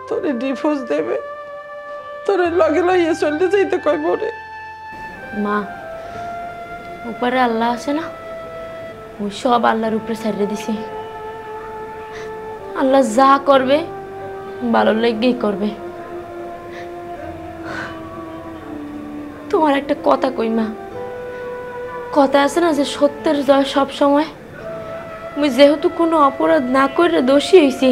তোরে ডিভোর্স দেবে, তোরে লগে লইয়ে চলতে যাইতে কয় বলে। মা, উপরে আল্লাহ আছে না, ওই সব আল্লাহর উপরে ছেড়ে দিছি। আল্লাহ যা করবে ভালো লেগেই করবে। তোমার একটা কথা কই মা, কথা আছে না যে সত্যের জয় সব সময়। আমি যেহেতু কোনো অপরাধ না করে দোষী হয়েছি,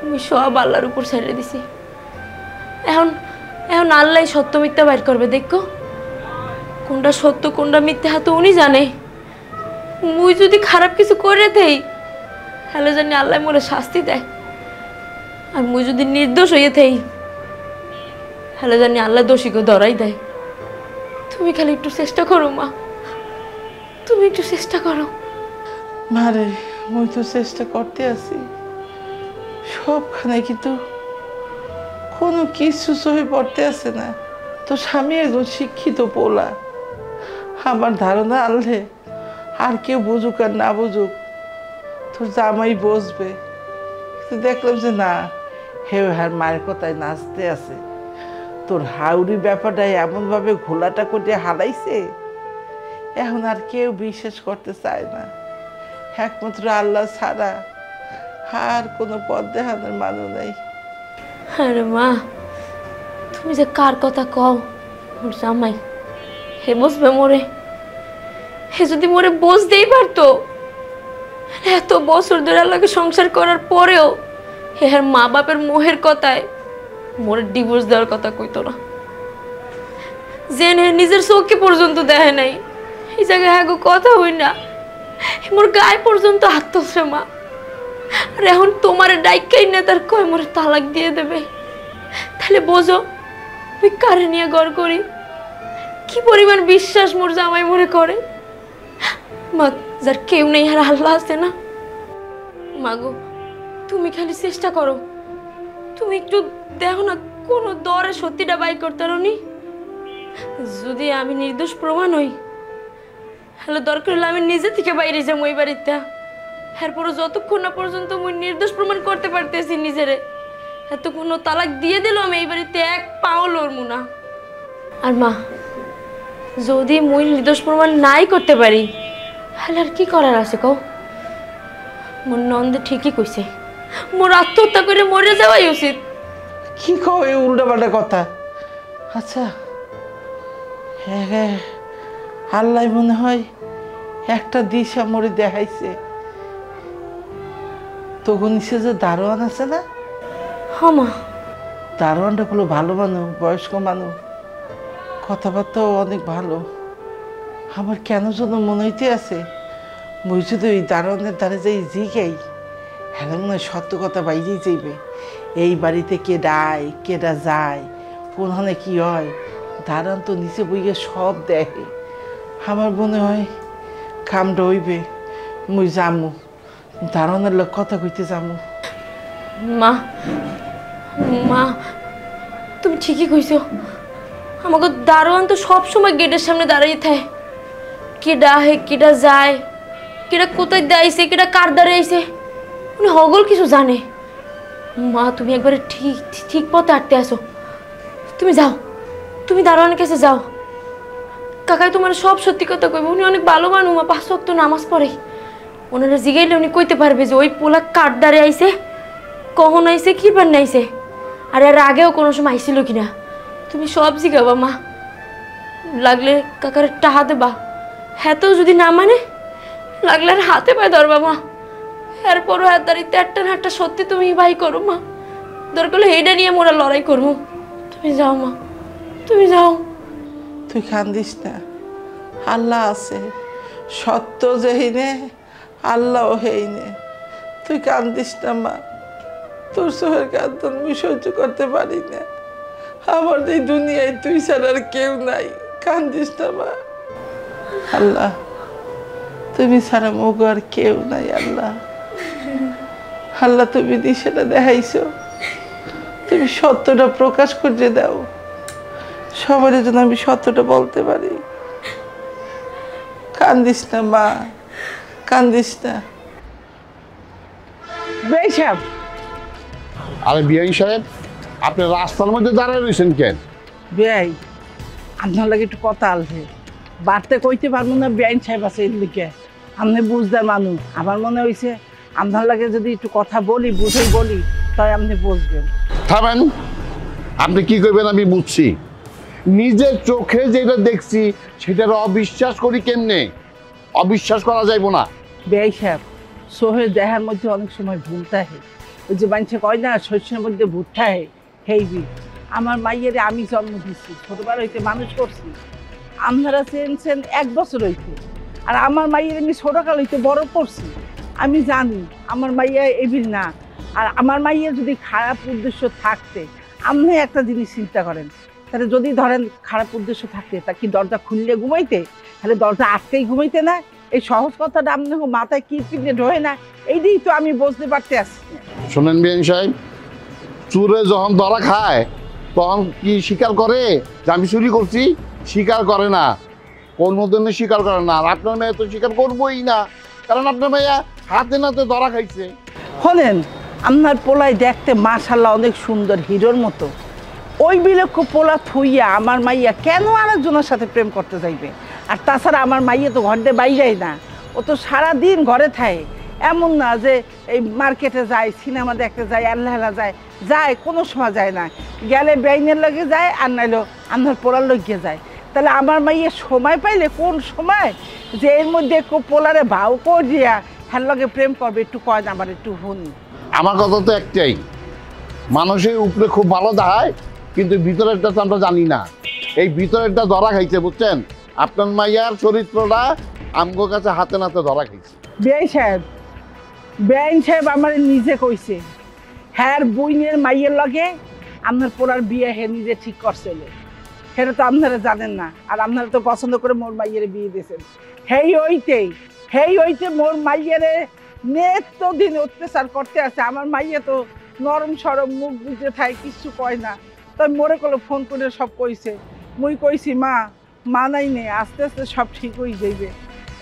আমি সব আল্লাহর উপর ছেড়ে দিছি। এখন এখন আল্লাহ সত্য মিথ্যা বাইর করবে। দেখো কোনটা সত্য কোনটা মিথ্যা হাতে উনি জানে। মুই যদি খারাপ কিছু করে দেই তাহলে জানি আল্লাহ মোরে শাস্তি দেয়, আর মুই যদি নির্দোষ হয়ে থাই হলে জানি আল্লাহ দোষীকে ধরাই দেয়। তুমি খালি একটু চেষ্টা করো মা, তুমি একটু চেষ্টা করো। মারে মুই তো চেষ্টা করতে আছি সবখানে, কিন্তু কোনো কিছু সহি পড়তে আছে না। তো স্বামী একজন শিক্ষিত পোলা, আমার ধারণা আনলে আর কেউ বুঝুক আর না বুঝুক তোর জামাই বসবে। কিন্তু দেখলাম যে না, হেউ হার মায়ের কথায় নাচতে আছে। তোর হাউরি ব্যাপারটা এমনভাবে ঘোলাটা করে হারাইছে, এখন আর কেউ বিশ্বাস করতে চায় না, একমাত্র আল্লাহ ছাড়া আর কোনো পথ দেখানোর মানুষ নেই। আরে মা, তুমি যে কার কথা কও, মোর জামাই হে বসবে মোরে। হে যদি মোরে বুঝতেই পারতো, এত বছর ধরে আল্লাহকে সংসার করার পরেও হে আর মা বাপের মোহের কথায় মোরে ডিভোর্স দেওয়ার কথা কইতো না। জেনে নিজের চোখে পর্যন্ত দেখে নাই, এই জায়গায় হ্যাঁ কথা হই না, মোর গায়ে পর্যন্ত হাত তুলছে মা। আর এখন তোমার ডাইকাই না তার কয় মোরে তালাক দিয়ে দেবে। তাহলে বোঝো আমি কারে নিয়ে গড় করি, কি পরিমাণ বিশ্বাস মোর জামাই মনে করে। মা, যার কেউ নেই আর আল্লাহ আছে না। মাগো, তুমি খালি চেষ্টা করো, তুমি একটু দেখো না কোনো দরে সত্যিটা বাই করতে পারোনি। যদি আমি নির্দোষ প্রমাণ হই, হ্যালো দরকার হলে আমি নিজে থেকে বাইরে যাবো ওই বাড়িতে। এরপরও যতক্ষণ না পর্যন্ত মুই নির্দোষ প্রমাণ করতে পারতেছি নিজেরে, এত কোনো তালাক দিয়ে দিল আমি এই বাড়িতে এক পাও লড়মু না। আর মা, যদি মুই নির্দোষ প্রমাণ নাই করতে পারি, তাহলে আর কি করার আছে কও? মোর নন্দে ঠিকই কইছে, মোর আত্মহত্যা করে মরে যাওয়াই উচিত। কি কও এই উল্টাপাল্টা কথা? আচ্ছা হ্যাঁ হ্যাঁ, আল্লাহ মনে হয় একটা দিশা মরে দেখাইছে। তখন নিচে যে দারোয়ান আছে না, হ্যাঁ মা, দারোয়ানটা হলো ভালো মানুষ, বয়স্ক মানুষ, কথাবার্তাও অনেক ভালো। আমার কেন যেন মনে হইতে আছে মুই যদি ওই দারোয়ানের দ্বারে যাই জিগাই, হ্যাঁ মনে হয় সত্য কথা বাইরেই যাইবে। এই বাড়িতে কেডায় কেডা যায়, কোনখানে কি হয়, দারোয়ান তো নিচে বইয়ে সব দেখে। আমার মনে হয় কামটা হইবে, মুই যামু দারোয়ানের লোক কথা কইতে যামু। মা মা, তুমি ঠিকই কইছো। আমাকে দারোয়ান তো সবসময় গেটের সামনে দাঁড়িয়ে থাকে, কেডা হে কেডা যায়, কেডা কোথায় দাঁড়িয়েছে, কেডা কার দাঁড়িয়েছে, উনি হগল কিছু জানে। মা, তুমি একবারে ঠিক ঠিক পথে হাঁটতে আসো। তুমি যাও, তুমি দারোয়ানের কাছে যাও। কাকাই তোমার সব সত্যি কথা কইবে, উনি অনেক ভালো মানুষ, মা 5 ওয়াক্ত নামাজ পড়ে। ওনারা জিগাইলে উনি কইতে পারবে যে ওই পোলা কার দ্বারে আইছে, কখন আইছে, কি পান আইছে, আর এর আগেও কোনো সময় আইছিল কিনা। তুমি সব জিগাবা মা, লাগলে কাকার টাহা দেবা। হ্যাঁ তো যদি না মানে লাগলে আর হাতে পায়ে ধরবা মা। এরপরও হাত দাঁড়িয়ে একটা না একটা সত্যি তুমি ভাই করো মা, দরকার হলে এইটা নিয়ে মোরা লড়াই করবো। তুমি যাও মা, তুমি যাও। তুই কান্দিস না, আল্লাহ আছে, সত্য যেহিনে আল্লাহ হেইনে। তুই কান্দিস না মা, তোর চোখের কান্দন আমি সহ্য করতে পারি না। আমার এই দুনিয়ায় তুই ছাড়া আর কেউ নাই, কান্দিস না মা। আল্লাহ তুমি ছাড়া মুখ আর কেউ নাই। আল্লাহ আল্লাহ তুমি দিশাটা দেখাইছো, তুমি সত্যটা প্রকাশ করে দাও, সবার জন্য আমি সত্যটা বলতে পারি। কান্দিস না মা, কান্দিস না। বেশাব আরে বিআই সাহেব, আপনি রাস্তার মধ্যে দাঁড়ায় রয়েছেন কেন? বেআই আপনার লাগে একটু কথা আলছে, বাড়তে কইতে পারবো না। বেআইন সাহেব আছে এর দিকে, আপনি বুঝদার মানুষ। আমার মনে হয়েছে আপনার লাগে যদি একটু কথা বলি, বুঝে বলি, তাই আপনি বুঝবেন। থামেন, আপনি কি করবেন আমি বুঝছি। নিজের চোখে যেটা দেখছি সেটার অবিশ্বাস করি কেমনে? অবিশ্বাস করা যাইব না। বেআই সাহেব, সোহের দেহার মধ্যে অনেক সময় ভুল থাকে। ওই যে মানুষে কয় না শস্যের মধ্যে ভূত থাকে, হেইবি। আমার মাইয়েরে আমি জন্ম দিচ্ছি, ছোটবেলা হইতে মানুষ করছি। আপনারা চেনছেন 1 বছর হইতে, আর আমার মাইয়ের আমি ছোটকাল হইতে বড় করছি। আমি জানি আমার মাইয়া এবিল না। আর আমার মাইয়ের যদি খারাপ উদ্দেশ্য থাকতে, আপনি একটা জিনিস চিন্তা করেন, তাহলে যদি ধরেন খারাপ উদ্দেশ্য থাকতে তা কি দরজা খুললে ঘুমাইতে, তাহলে দরজা আটকেই ঘুমাইতে না? এই সহজ কথাটা আপনার মাথায় কি পিনে ঢোয় না, এইটাই তো আমি বুঝতে পারতে আসছি না। শোনেন বিআইন সাহেব, চুরে যখন ধরা খায় তখন কি স্বীকার করে যে আমি চুরি করছি? স্বীকার করে না, কোনোদিনও স্বীকার করে না। আর আপনার মেয়ে তো স্বীকার করবোই না, কারণ আপনার মেয়ে হাতে নাতে ধরা খাইছে। শোনেন, আপনার পোলাই দেখতে মাশাআল্লাহ অনেক সুন্দর, হিরোর মতো। ওই বিলক্ষ পোলা থুইয়া আমার মাইয়া কেন আরেকজনের সাথে প্রেম করতে যাইবে? আর তাছাড়া আমার মাইয়া তো ঘর দিয়ে বাইরেই না, ও তো সারাদিন ঘরে থাকে। এমন না যে এই মার্কেটে যায়, সিনেমা দেখতে যায়, আল্লাহ যায়, যায় কোনো সময় যায় না। গেলে বেইনের লগে যায়, আর নাইলো আপনার পোলার লগে যায়। তাহলে আমার মাইয়া সময় পাইলে কোন সময় যে এর মধ্যে পোলারে ভাও করিয়া হ্যার লগে প্রেম করবে, একটু কয় না আমার, একটু শুনি। আমার কথা তো একটাই, মানুষের উপরে খুব ভালো দেখায়, কিন্তু ভিতরেরটা তো আমরা জানি না। এই ভিতরেরটা ধরা খাইছে, বুঝছেন? আপনার মাইয়ার চরিত্রটা আমগো কাছে হাতে নাতে ধরা খাইছে। বেআইন সাহেব আমার নিজে কইছে, হ্যাঁ বইনের মাইয়ের লগে আপনার পোলার বিয়ে হে নিজে ঠিক করছিল। সেটা তো আপনারা জানেন না, আর আপনারা তো পছন্দ করে মোর মাইয়ের বিয়ে দিয়েছেন। হেই হইতে মোর মাইয়েরে নেত্য দিন অত্যাচার করতে আছে। আমার মাইয়ে তো নরম সরম, মুখ বুঝে থাকে, কিছু কয় না। তাই মোরে কলে ফোন করে সব কইছে। মুই কইছি মা নাই নেই, আস্তে আস্তে সব ঠিক হয়ে যাইবে।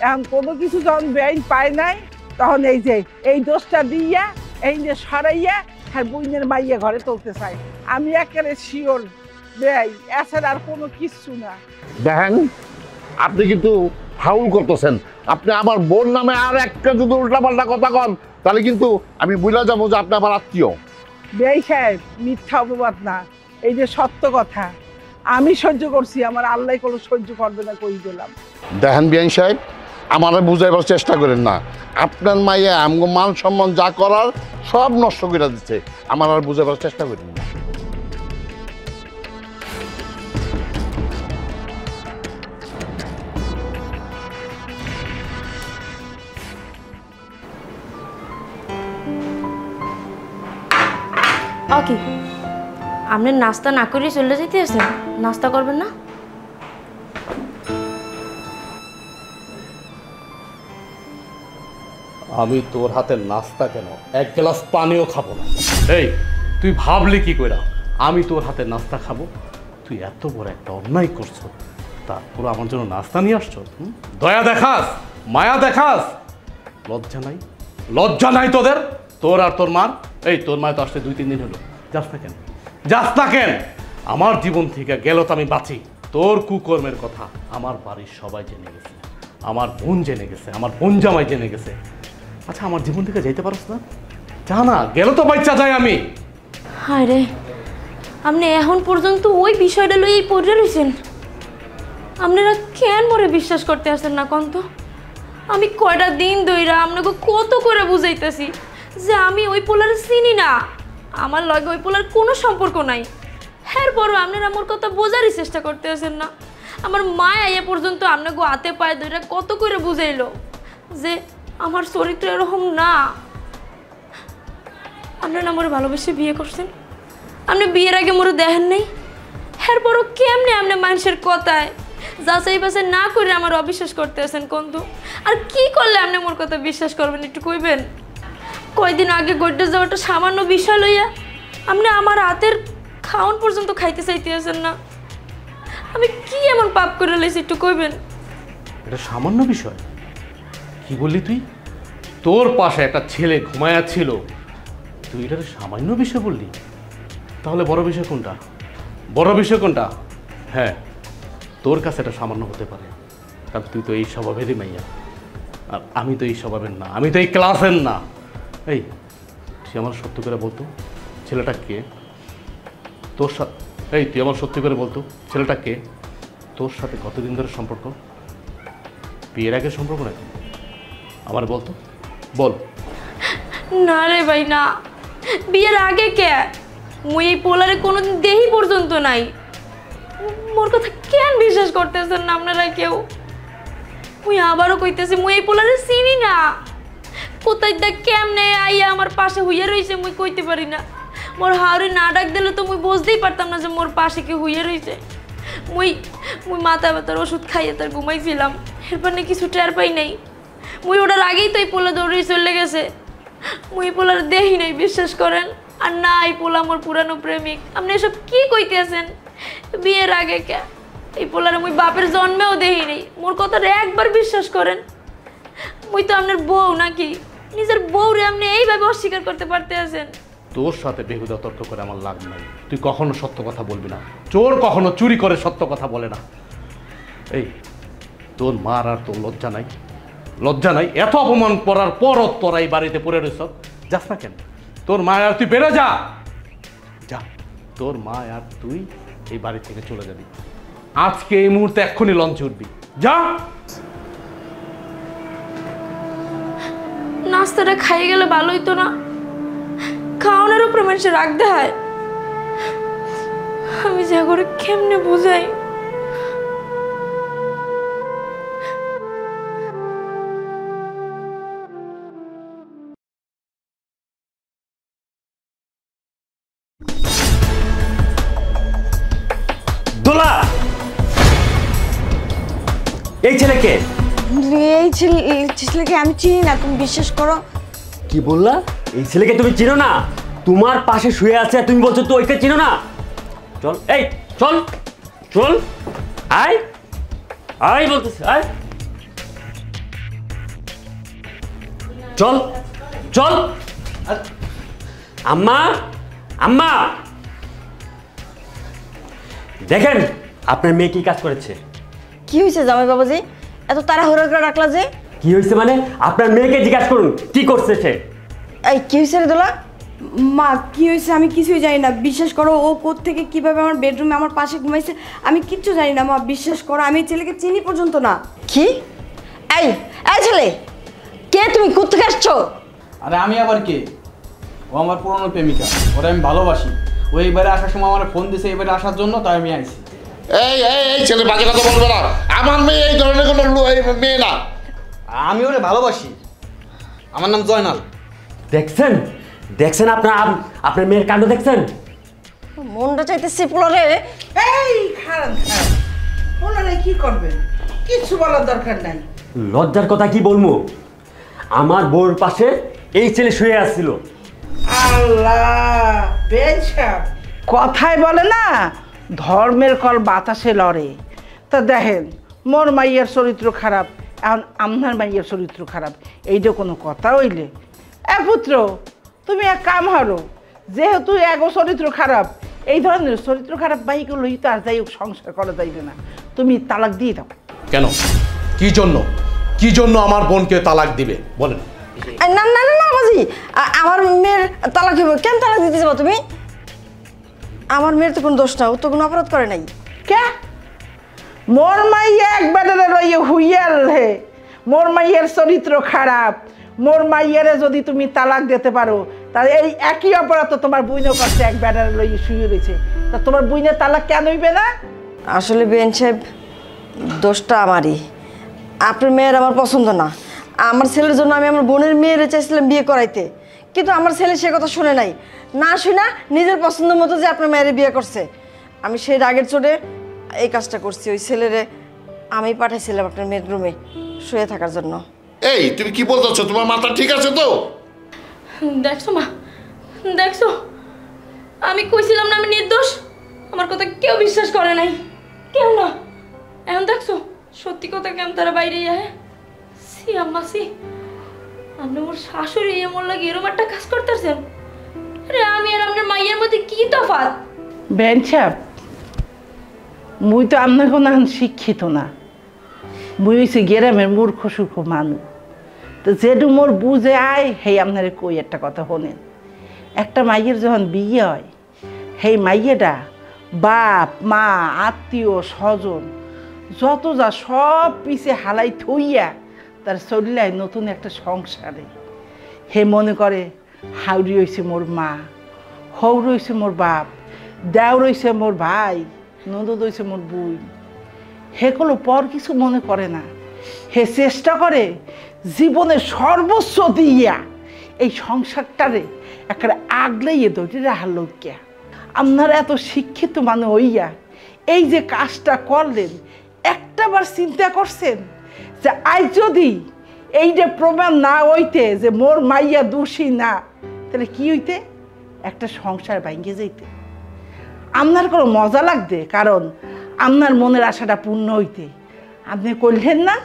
এখন কোনো কিছু যখন বেআইন পায় নাই, তখন এই যে এই দোষটা দিয়া এই যে সরাইয়া আর বইনের মাইয়া ঘরে তুলতে চাই। আমি একেবারে শিওর বেআই, এছাড়া আর কোনো কিচ্ছু না। দেখেন, আপনি কিন্তু ফাউল করতেছেন। আপনি আমার বোন নামে আর একটা যদি উল্টাপাল্টা কথা কন, তাহলে কিন্তু আমি বুঝলা যাবো যে আপনি আমার আত্মীয়। বেআই সাহেব, মিথ্যা অপবাদ না, এই যে সত্য কথা। আমি সহ্য করছি, আমার আল্লাহ কোনো সহ্য করবে না, কই দিলাম। দেখেন বিআইন সাহেব, আমার বুঝাইবার চেষ্টা করেন না। আপনার মাইয়া আমগো মান সম্মান যা করার সব নষ্ট করে দিচ্ছে, আমার আর বুঝাইবার চেষ্টা করেন না। ওকে, আপনি নাস্তা না করে চলে যেতে আছেন? নাস্তা করবেন না? আমি তোর হাতের নাস্তা কেন এক গ্লাস পানিও খাবো না। এই তুই ভাবলি কি কইরা আমি তোর হাতের নাস্তা খাবো? তুই এত বড় একটা অন্যায় করছো, তারপর আমার জন্য নাস্তা নিয়ে আসছো? দয়া দেখাস, মায়া দেখাস, লজ্জা নাই? লজ্জা নাই তোদের? তোর আর তোর মার? এই তোর মায় তো আসতে 2-3 দিন হলো, যাস না কেন? যাস না কেন? আমার জীবন থেকে গেল তো আমি বাঁচি। তোর কুকর্মের কথা আমার বাড়ির সবাই জেনে গেছে, আমার বোন জেনে গেছে, আমার বোন জামাই জেনে গেছে। আচ্ছা, আমার জীবন থেকে যাইতে পারস না? যা না, গেল তো বাচ্চা যায় আমি। হায় রে, আপনি এখন পর্যন্ত ওই বিষয়টা লইয়াই পড়ে রয়েছেন। আপনারা কেন মরে বিশ্বাস করতে আসেন না কন্ত? আমি কয়টা দিন ধইরা আপনাকে কত করে বুঝাইতেছি যে আমি ওই পোলার চিনি না, আমার লগে ওই পোলার কোনো সম্পর্ক নাই। এরপরও আপনারা আমার কথা বোঝারই চেষ্টা করতে আসেন না। আমার মা এ পর্যন্ত আপনাকে হাতে পায়ে ধইরা কত করে বুঝাইলো যে আমার চরিত্র এরকম না। আপনারা আমার ভালোবেসে বিয়ে করছেন, আপনি বিয়ের আগে মোরে দেখেন নাই। এরপরও কেমনে আপনি মানুষের কথায় যাচাই বাছাই না করে আমার অবিশ্বাস করতে আছেন কন্তু? আর কি করলে আপনি মোর কথা বিশ্বাস করবেন একটু কইবেন? কয়দিন আগে গড়তে যাওয়াটা সামান্য বিষয় লইয়া আপনি আমার হাতের খাওয়ান পর্যন্ত খাইতে চাইতে আছেন না। আমি কি এমন পাপ করে লাইছি একটু কইবেন? এটা সামান্য বিষয়? কি বললি তুই? তোর পাশে একটা ছেলে ঘুমায়া ছিল, তুই এটা সামান্য বিষয় বললি? তাহলে বড় বিষয় কোনটা? বড় বিষয় কোনটা? হ্যাঁ, তোর কাছে এটা সামান্য হতে পারে, কারণ তুই তো এই স্বভাবেরই মাইয়া, আর আমি তো এই স্বভাবের না, আমি তো এই ক্লাসের না। এই তুই আমার সত্যি করে বলতো ছেলেটা কে? তোর সাথে এই তুই আমার সত্যি করে বলতো ছেলেটা কে? তোর সাথে কতদিন ধরে সম্পর্ক? বিয়ের আগে সম্পর্ক নাকি? আমার বলতো, বল। না রে ভাই না, বিয়ের আগে কে? মুই এই পোলারে কোনোদিন দেহি পর্যন্ত নাই। মোর কথা কেন বিশ্বাস করতেছেন না আপনারা কেউ? মুই আবারও কইতেছি, মুই এই পোলারে চিনি না। কোথায় দেখ কেমনে আইয়া আমার পাশে হইয়া রইছে মুই কইতে পারি না। মোর হাওরি না ডাক দিলে তো মুই বুঝতেই পারতাম না যে মোর পাশে কি হইয়া রইছে। মুই মাথা ব্যথার ওষুধ খাইয়ে তার ঘুমাইছিলাম, এরপর না কিছু টের পাই নাই। মুই ওটার আগেই তো এই পোলা দৌড়ে চলে গেছে। মুই পোলার দেহি নাই, বিশ্বাস করেন। আর না, এই পোলা মোর পুরানো প্রেমিক। আপনি এসব কি কইতেছেন? বিয়ের আগে কে এই পোলারে মুই বাপের জন্মেও দেহি নাই। মোর কথাটা একবার বিশ্বাস করেন। মুই তো আপনার বউ নাকি? নিজের বউরে আপনি এইভাবে অস্বীকার করতে পারতে আছেন? তোর সাথে বেহুদা তর্ক করে আমার লাভ নাই। তুই কখনো সত্য কথা বলবি না। চোর কখনো চুরি করে সত্য কথা বলে না। এই তোর মার আর তোর লজ্জা নাই? লজ্জা নাই? এত অপমান করার পরও তোরা এই বাড়িতে পড়ে রয়েছ, যাস না কেন? তোর মা আর তুই বেরো যা, যা। তোর মা আর তুই এই বাড়ি থেকে চলে যাবি আজকে, এই মুহূর্তে এক্ষুনি লঞ্চে উঠবি, যা। নাস্তাটা খাই গেলে ভালোই তো না? খাওয়ানোর উপরে মানুষের রাগ দেয়। আমি যা করে কেমনে বোঝাই? দোলা, এই ছেলেকে? এই ছেলেকে আমি চিনি না, তুমি বিশ্বাস করো। কি বললা? এই ছেলেকে তুমি চিনো না? তোমার পাশে শুয়ে আছে আর তুমি বলছো তো ওইকে চিনো না? চল, এই চল চল, আয় আয় বলতেছি, আয় চল চল। আম্মা, আম্মা, দেখেন আপনার মেয়ে কি কাজ করেছে। কি হয়েছে জামাই বাবাজি, এত তাড়াহুড়ো করে রাখলা যে? কি হয়েছে মানে? আপনার মেয়েকে জিজ্ঞাসা করুন কি করছে সে। এই কি হয়েছে রে দোলা? মা কি হয়েছে আমি কিছুই জানি না, বিশ্বাস করো। ও কোত্থেকে কিভাবে আমার বেডরুমে আমার পাশে ঘুমাইছে আমি কিচ্ছু জানি না মা, বিশ্বাস করো। আমি ছেলেকে চিনি পর্যন্ত না। কি? এই এই ছেলে কে? তুমি কোত্থেকে আসছো? আরে আমি আবার কে? ও আমার পুরনো প্রেমিকা, ওরা আমি ভালোবাসি। ও এইবারে আসার সময় আমার ফোন দিয়েছে এবারে আসার জন্য, তাই আমি আইছি। এই এই এই ছেলে বাজে কথা বলবে না। আমার মেয়ে এই ধরনের কোনো মেয়ে না। আমি ওরে ভালোবাসি। আমার নাম জয়নাল। দেখছেন দেখছেন আপনার মেয়ের কাণ্ড দেখছেন? মনটা চাইতেছে পোলারে। এই খারাপ খারাপ ওনারা কি করবেন? কিছু বলার দরকার নাই। লজ্জার কথা কি বলবো? আমার বউর পাশে এই ছেলে শুয়ে আসছিল। আল্লাহ, বেঞ্চাপ কথাই বলে না, ধর্মের কল বাতাসে লড়ে। তা দেখেন, মোর মাইয়ের চরিত্র খারাপ, এখন আপনার মাইয়ের চরিত্র খারাপ, এইটা কোনো কথা হইলে? পুত্র, তুমি এক কাম হারো, যেহেতু এগো চরিত্র খারাপ, এই ধরনের চরিত্র খারাপ বাইকগুলোই তো আর যাই হোক সংসার করা যাইবে না, তুমি তালাক দিয়ে দাও। কেন? কি জন্য? কি জন্য আমার বোনকে তালাক দিবে বলেন? না না না বাবাজি, আমার মেয়ের তালাক দিব কেন? তালাক দিতে যাবো তুমি? আমার মেয়ের তো কোনো দোষ না, ও তো কোনো অপরাধ করে নাই। কে? মোর মাইয়া একবারে রইয়ে হুইয়াল হে, মোর মাইয়ের চরিত্র খারাপ। মোর মাইয়ারে যদি তুমি তালাক দিতে পারো, তাহলে এই একই অপরাধ তো তোমার বুইনও করছে, এক ব্যাটারে লইয়ে শুয়ে রয়েছে। তা তোমার বুইনের তালাক কেন হইবে না? আসলে বেন সাহেব, দোষটা আমারই। আপনার মেয়ের আমার পছন্দ না। আমার ছেলের জন্য আমি আমার বোনের মেয়েরে চাইছিলাম বিয়ে করাইতে, কিন্তু আমার ছেলে সে কথা শুনে নাই। না শুনা নিজের পছন্দ মতো যে আপনার মেয়েরে বিয়ে করছে, আমি সেই রাগের চোটে এই কাজটা করছি। ওই ছেলেরে আমি পাঠাইছিলাম আপনার মেয়ের রুমে শুয়ে থাকার জন্য। এই তুমি কি বলতেছ? তোমার মাথা ঠিক আছে তো? দেখছো মা, দেখছো, আমি কইছিলাম না আমি নির্দোষ? আমার কথা কেউ বিশ্বাস করে নাই, কেউ না। এখন দেখছো সত্যি কথা কেমন তারা বাইরে যায়। সি আম্মা সি, আপনি মোর শাশুড়ি এমন লাগে এরকম একটা কাজ করতেছেন? আরে আমি আর আপনার মাইয়ের মধ্যে কি তফাৎ? বেঞ্চাপ, মুই তো আপনার কোনো শিক্ষিত না, মুই হয়েছে গ্রামের মূর্খ সূর্খ মানুষ। তো যেটু মোর বুঝে আয় হেই আপনারে কই একটা কথা শোনেন। একটা মাইয়ের যখন বিয়ে হয়, সেই মাইয়েটা বাপ মা আত্মীয় স্বজন যত যা সব পিছে হালাই থইয়া তার চলিলায় নতুন একটা সংসারে। হে মনে করে হাউরি হয়েছে মোর মা, হৌর হয়েছে মোর বাপ, দেওর হয়েছে মোর ভাই, ননদ হয়েছে মোর বই। হেগুলো পর কিছু মনে করে না। হে চেষ্টা করে জীবনের সর্বস্ব দিয়া এই সংসারটারে একটা আগলেই দৌড়ে হারলো কে আপনারা এত শিক্ষিত মানে হইয়া এই যে কাজটা করলেন একটাবার চিন্তা করছেন যে আজ যদি এই যে প্রমাণ না হইতে যে মোর মাইয়া দোষী না তাহলে কি হইতে একটা সংসার ভাঙ্গে যাইতে আপনার কোনো মজা লাগবে কারণ আপনার মনের আশাটা পূর্ণ হইতে আপনি করলেন না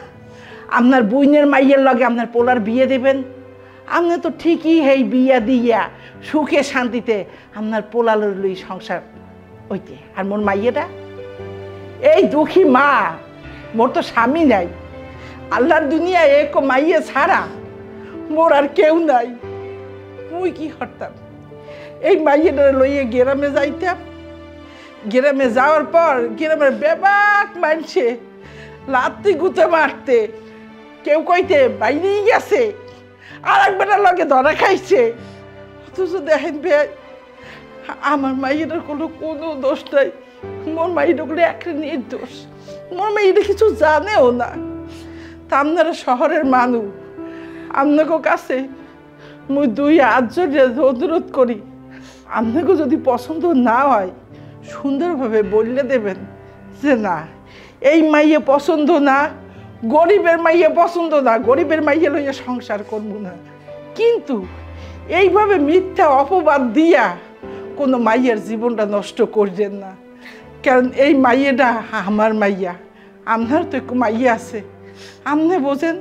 আপনার বইনের মাইয়ের লগে আপনার পোলার বিয়ে দেবেন আপনি তো ঠিকই এই বিয়া দিয়া সুখে শান্তিতে আপনার পোলার লই সংসার হইতে আর মোর মাইয়েটা এই দুঃখী মা মোর তো স্বামী নাই আল্লাহর দুনিয়ায় এক মাইয়ে ছাড়া মোর আর কেউ নাই মুই কি করতাম এই মাইয়েটা লইয়ে গ্রামে যাইতাম গ্রামে যাওয়ার পর গ্রামের বেবাক মানছে লাত্তি গুতে মারতে কেউ কইতে বাইরেই গেছে আর একবারের লগে ধরা খাইছে অথচ দেখেন বে আমার মাইয়েটার কোনো দোষ নাই মোর মাইয়েটা গুলো একটা নির্দোষ মোর মাইয়েটা কিছু জানেও না তা আপনারা শহরের মানুষ আপনাকে কাছে মুই দুই হাত জড়িয়ে অনুরোধ করি আপনাকে যদি পছন্দ না হয় সুন্দরভাবে বললে দেবেন যে না এই মাইয়ে পছন্দ না গরিবের মাইয়ে পছন্দ না গরিবের মাইয়ে লইয়া সংসার করব না কিন্তু এইভাবে মিথ্যা অপবাদ দিয়া কোনো মাইয়ের জীবনটা নষ্ট করবেন না কারণ এই মাইয়েটা আমার মাইয়া আপনার তো একটু মাইয়া আছে আপনি বোঝেন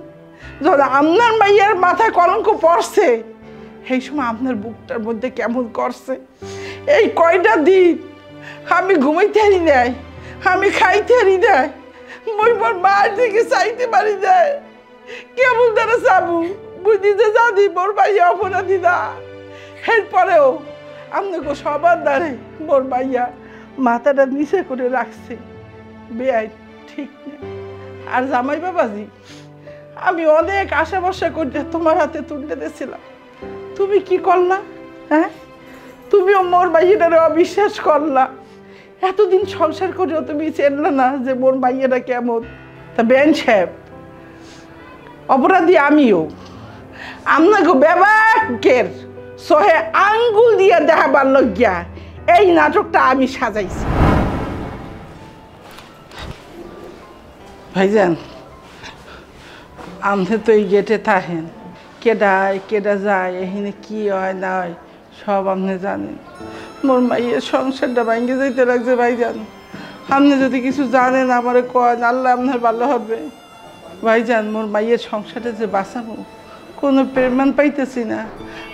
যখন আপনার মাইয়ার মাথায় কলঙ্ক পড়ছে সেই সময় আপনার বুকটার মধ্যে কেমন করছে এই কয়টা দিন আমি ঘুমাইতে হারি নাই আমি খাইতে হারি নাই মই মোর মার দিকে চাইতে পারি নাই কেমন দ্বারা চাবু বুঝিতে জানি মোর মাইয়া অপরাধী না এরপরেও আপনাকে সবার দ্বারে মোর মাইয়া মাথাটা নিচে করে রাখছে বেআই ঠিক নেই আর জামাই বাবাজি আমি অনেক আশা ভরসা করে তোমার হাতে তুলে দিয়েছিলাম তুমি কি করলা হ্যাঁ তুমিও মোর মাইয়াটারে অবিশ্বাস করলা এতদিন সংসার করেও তুমি চেনলা না যে মোর মাইয়াটা কেমন তা বেন সাহেব অপরাধী আমিও আপনাকে বেবাকের সহে আঙ্গুল দিয়ে দেখাবার লজ্ঞা এই নাটকটা আমি সাজাইছি ভাইজান আপনি তো এই গেটে থাকেন কেডায় কেডা যায় এখানে কি হয় না হয় সব আপনি জানেন মোর মাইয়ের সংসারটা ভাঙ্গে যাইতে লাগছে ভাইজান আপনি যদি কিছু জানেন আমারে কয় আল্লাহ আপনার ভালো হবে ভাইজান মোর মাইয়ের সংসারটা যে বাঁচাবো কোনো প্রেমান পাইতেছি না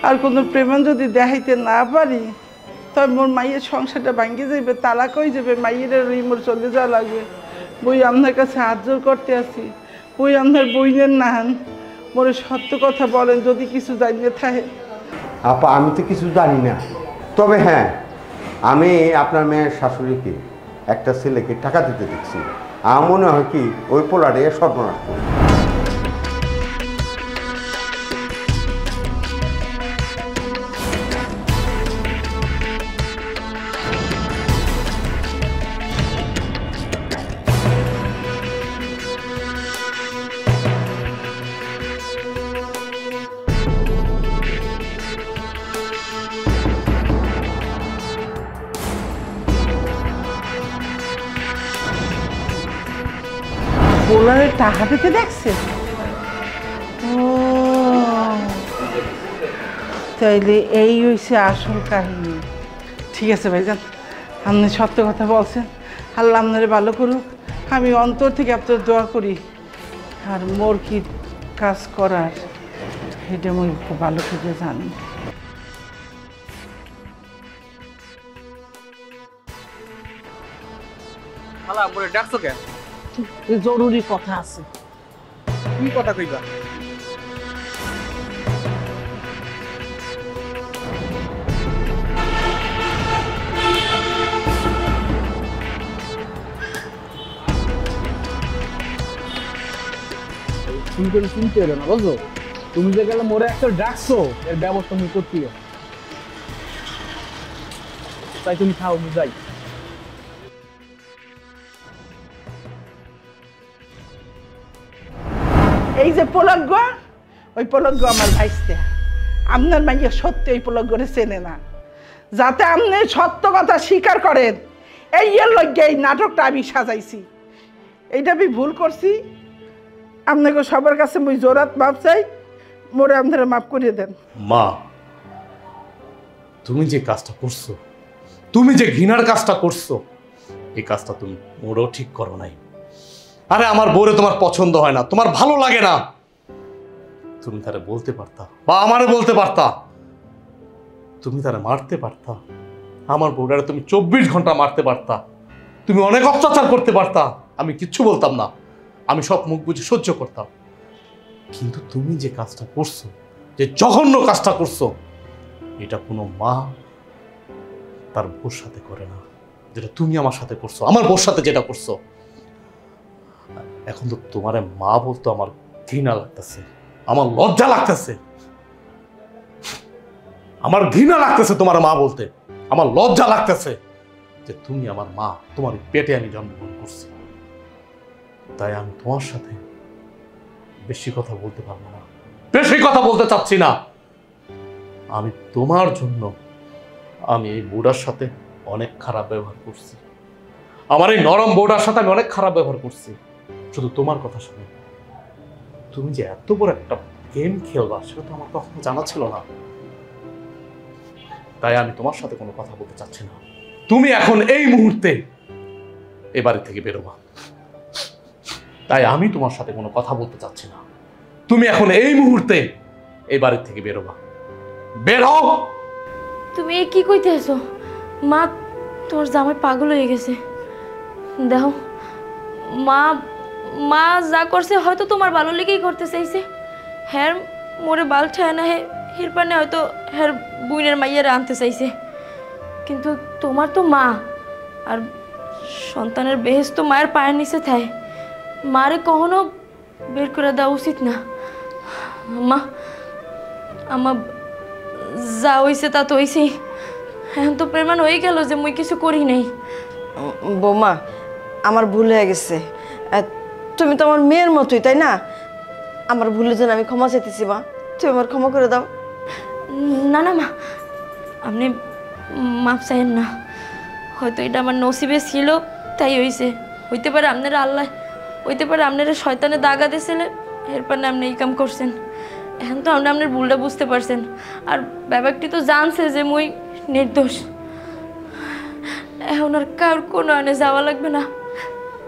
আর কোনো প্রেমান যদি দেখাইতে না পারি তবে মোর মাইয়ের সংসারটা ভাঙ্গে যাইবে তালাক হয়ে যাবে মাইয়ের মোর চলে যাওয়া লাগবে বই আপনার কাছে হাত জোর করতে আসি বই আপনার বইনের নাহান মোরে সত্য কথা বলেন যদি কিছু জানিয়ে থাকে আপা আমি তো কিছু জানি না তবে হ্যাঁ আমি আপনার মেয়ের শাশুড়িকে একটা ছেলেকে টাকা দিতে দেখছি আমার মনে হয় কি ওই পোলারে সর্বনাশ করবে পোলারে টাকা দিতে দেখছেন ও তাইলে এই হইছে আসল কাহিনী ঠিক আছে ভাইজান আপনি সত্য কথা বলছেন আল্লাহ আপনারে ভালো করুক আমি অন্তর থেকে আপনার দোয়া করি আর মোর কি কাজ করার এটা আমি খুব ভালো করে জানি শালা বলে ডাকছো কেন জরুরি কথা আছে কি কথা কইবা তুমি করে চিনতে এলো না বুঝলো তুমি যে গেলে মোরে একটা ডাকছো এর ব্যবস্থা তুমি করতে তাই তুমি খাও বুঝাই এই যে পলজ্ঞ ওই পলজ্ঞ আমার ভাইস্তে আপনার মাইয়া সত্যি এই পোলা করে চেনে না, যাতে আপনি সত্য কথা স্বীকার করেন। এই লজ্ঞা এই নাটকটা আমি সাজাইছি, এইটা আমি ভুল করছি। আপনাকে সবার কাছে মুই জোরাত মাপ চাই, মোরে আপনারা মাফ করিয়ে দেন। মা, তুমি যে কাজটা করছো, তুমি যে ঘৃণার কাজটা করছো, এই কাজটা তুমি মোড়েও ঠিক করো নাই। আরে আমার বউরে তোমার পছন্দ হয় না, তোমার ভালো লাগে না, তুমি তারে বলতে পারতা বা আমারে বলতে পারতা, তুমি তারে মারতে পারতা। আমার বউটারে তুমি 24 ঘন্টা মারতে পারতা, তুমি অনেক অত্যাচার করতে পারতা, আমি কিচ্ছু বলতাম না, আমি সব মুখ বুঝে সহ্য করতাম। কিন্তু তুমি যে কাজটা করছো, যে জঘন্য কাজটা করছো, এটা কোনো মা তার বউর সাথে করে না, যেটা তুমি আমার সাথে করছো, আমার বউর সাথে যেটা করছো। এখন তো তোমারে মা বলতো আমার ঘৃণা লাগতেছে, আমার লজ্জা লাগতেছে, আমার ঘৃণা লাগতেছে তোমার মা বলতে, আমার লজ্জা লাগতেছে যে তুমি আমার মা, তোমার পেটে আমি জন্মগ্রহণ করছি। তাই আমি তোমার সাথে বেশি কথা বলতে পারবো না, বেশি কথা বলতে চাচ্ছি না। আমি তোমার জন্য আমি এই বউটার সাথে অনেক খারাপ ব্যবহার করছি, আমার এই নরম বউটার সাথে আমি অনেক খারাপ ব্যবহার করছি। শুধু তোমার কথা শুনে তুমি যে এত বড় একটা গেম খেলবা সেটা তো আমার কখনো জানা ছিল না। তাই আমি তোমার সাথে কোনো কথা বলতে চাচ্ছি না। তুমি এখন এই মুহূর্তে এ বাড়ি থেকে বেরোবা। তাই আমি তোমার সাথে কোনো কথা বলতে চাচ্ছি না। তুমি এখন এই মুহূর্তে এই বাড়ি থেকে বেরোবা। বের হও। তুমি কি কইতে আছো মা? তোর জামাই পাগল হয়ে গেছে। দেখো মা, মা যা করছে হয়তো তোমার ভালো লেগেই করতে চাইছে। হ্যাঁ মোরে বাল ঠায় না, হের পানে হয়তো হ্যার বুইনের মাইয়ারে আনতে চাইছে। কিন্তু তোমার তো মা, আর সন্তানের বেহেস তো মায়ের পায়ের নিচে থাকে। মারে কখনো বের করে দেওয়া উচিত না। মা আমার যা হয়েছে তা তো হয়েছেই। এখন তো প্রমাণ হয়ে গেল যে মুই কিছু করি নাই। বৌমা, আমার ভুল হয়ে গেছে। তুমি তো আমার মেয়ের মতোই, তাই না? আমার ভুলের জন্য আমি ক্ষমা চাইতেছি মা, তুমি আমার ক্ষমা করে দাও। না না মা, আপনি মাপ চাইেন না। হয়তো এটা আমার নসিবে ছিল তাই হয়েছে। হইতে পারে আপনারা আল্লাহ, হইতে পারে আপনারা শয়তানে দাগা দিয়েছিলে, এরপর না আপনি এই কাম করছেন। এখন তো আপনি আপনার ভুলটা বুঝতে পারছেন, আর ব্যাপারটি তো জানছে যে মুই নির্দোষ। এখন আর কার কোনো আনে যাওয়া লাগবে না।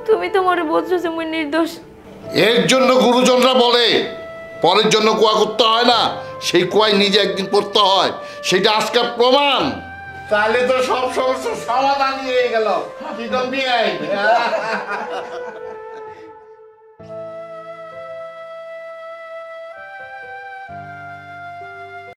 তুমি তো মরে বলছো যে মুই নির্দোষ। এর জন্য গুরুজনরা বলে পরের জন্য কুয়া করতে হয় না, সেই কুয়াই নিজে একদিন পড়তে হয়। সেটা আজকে প্রমাণ। তাহলে তো সব সমস্যার সমাধান হয়ে গেল। কি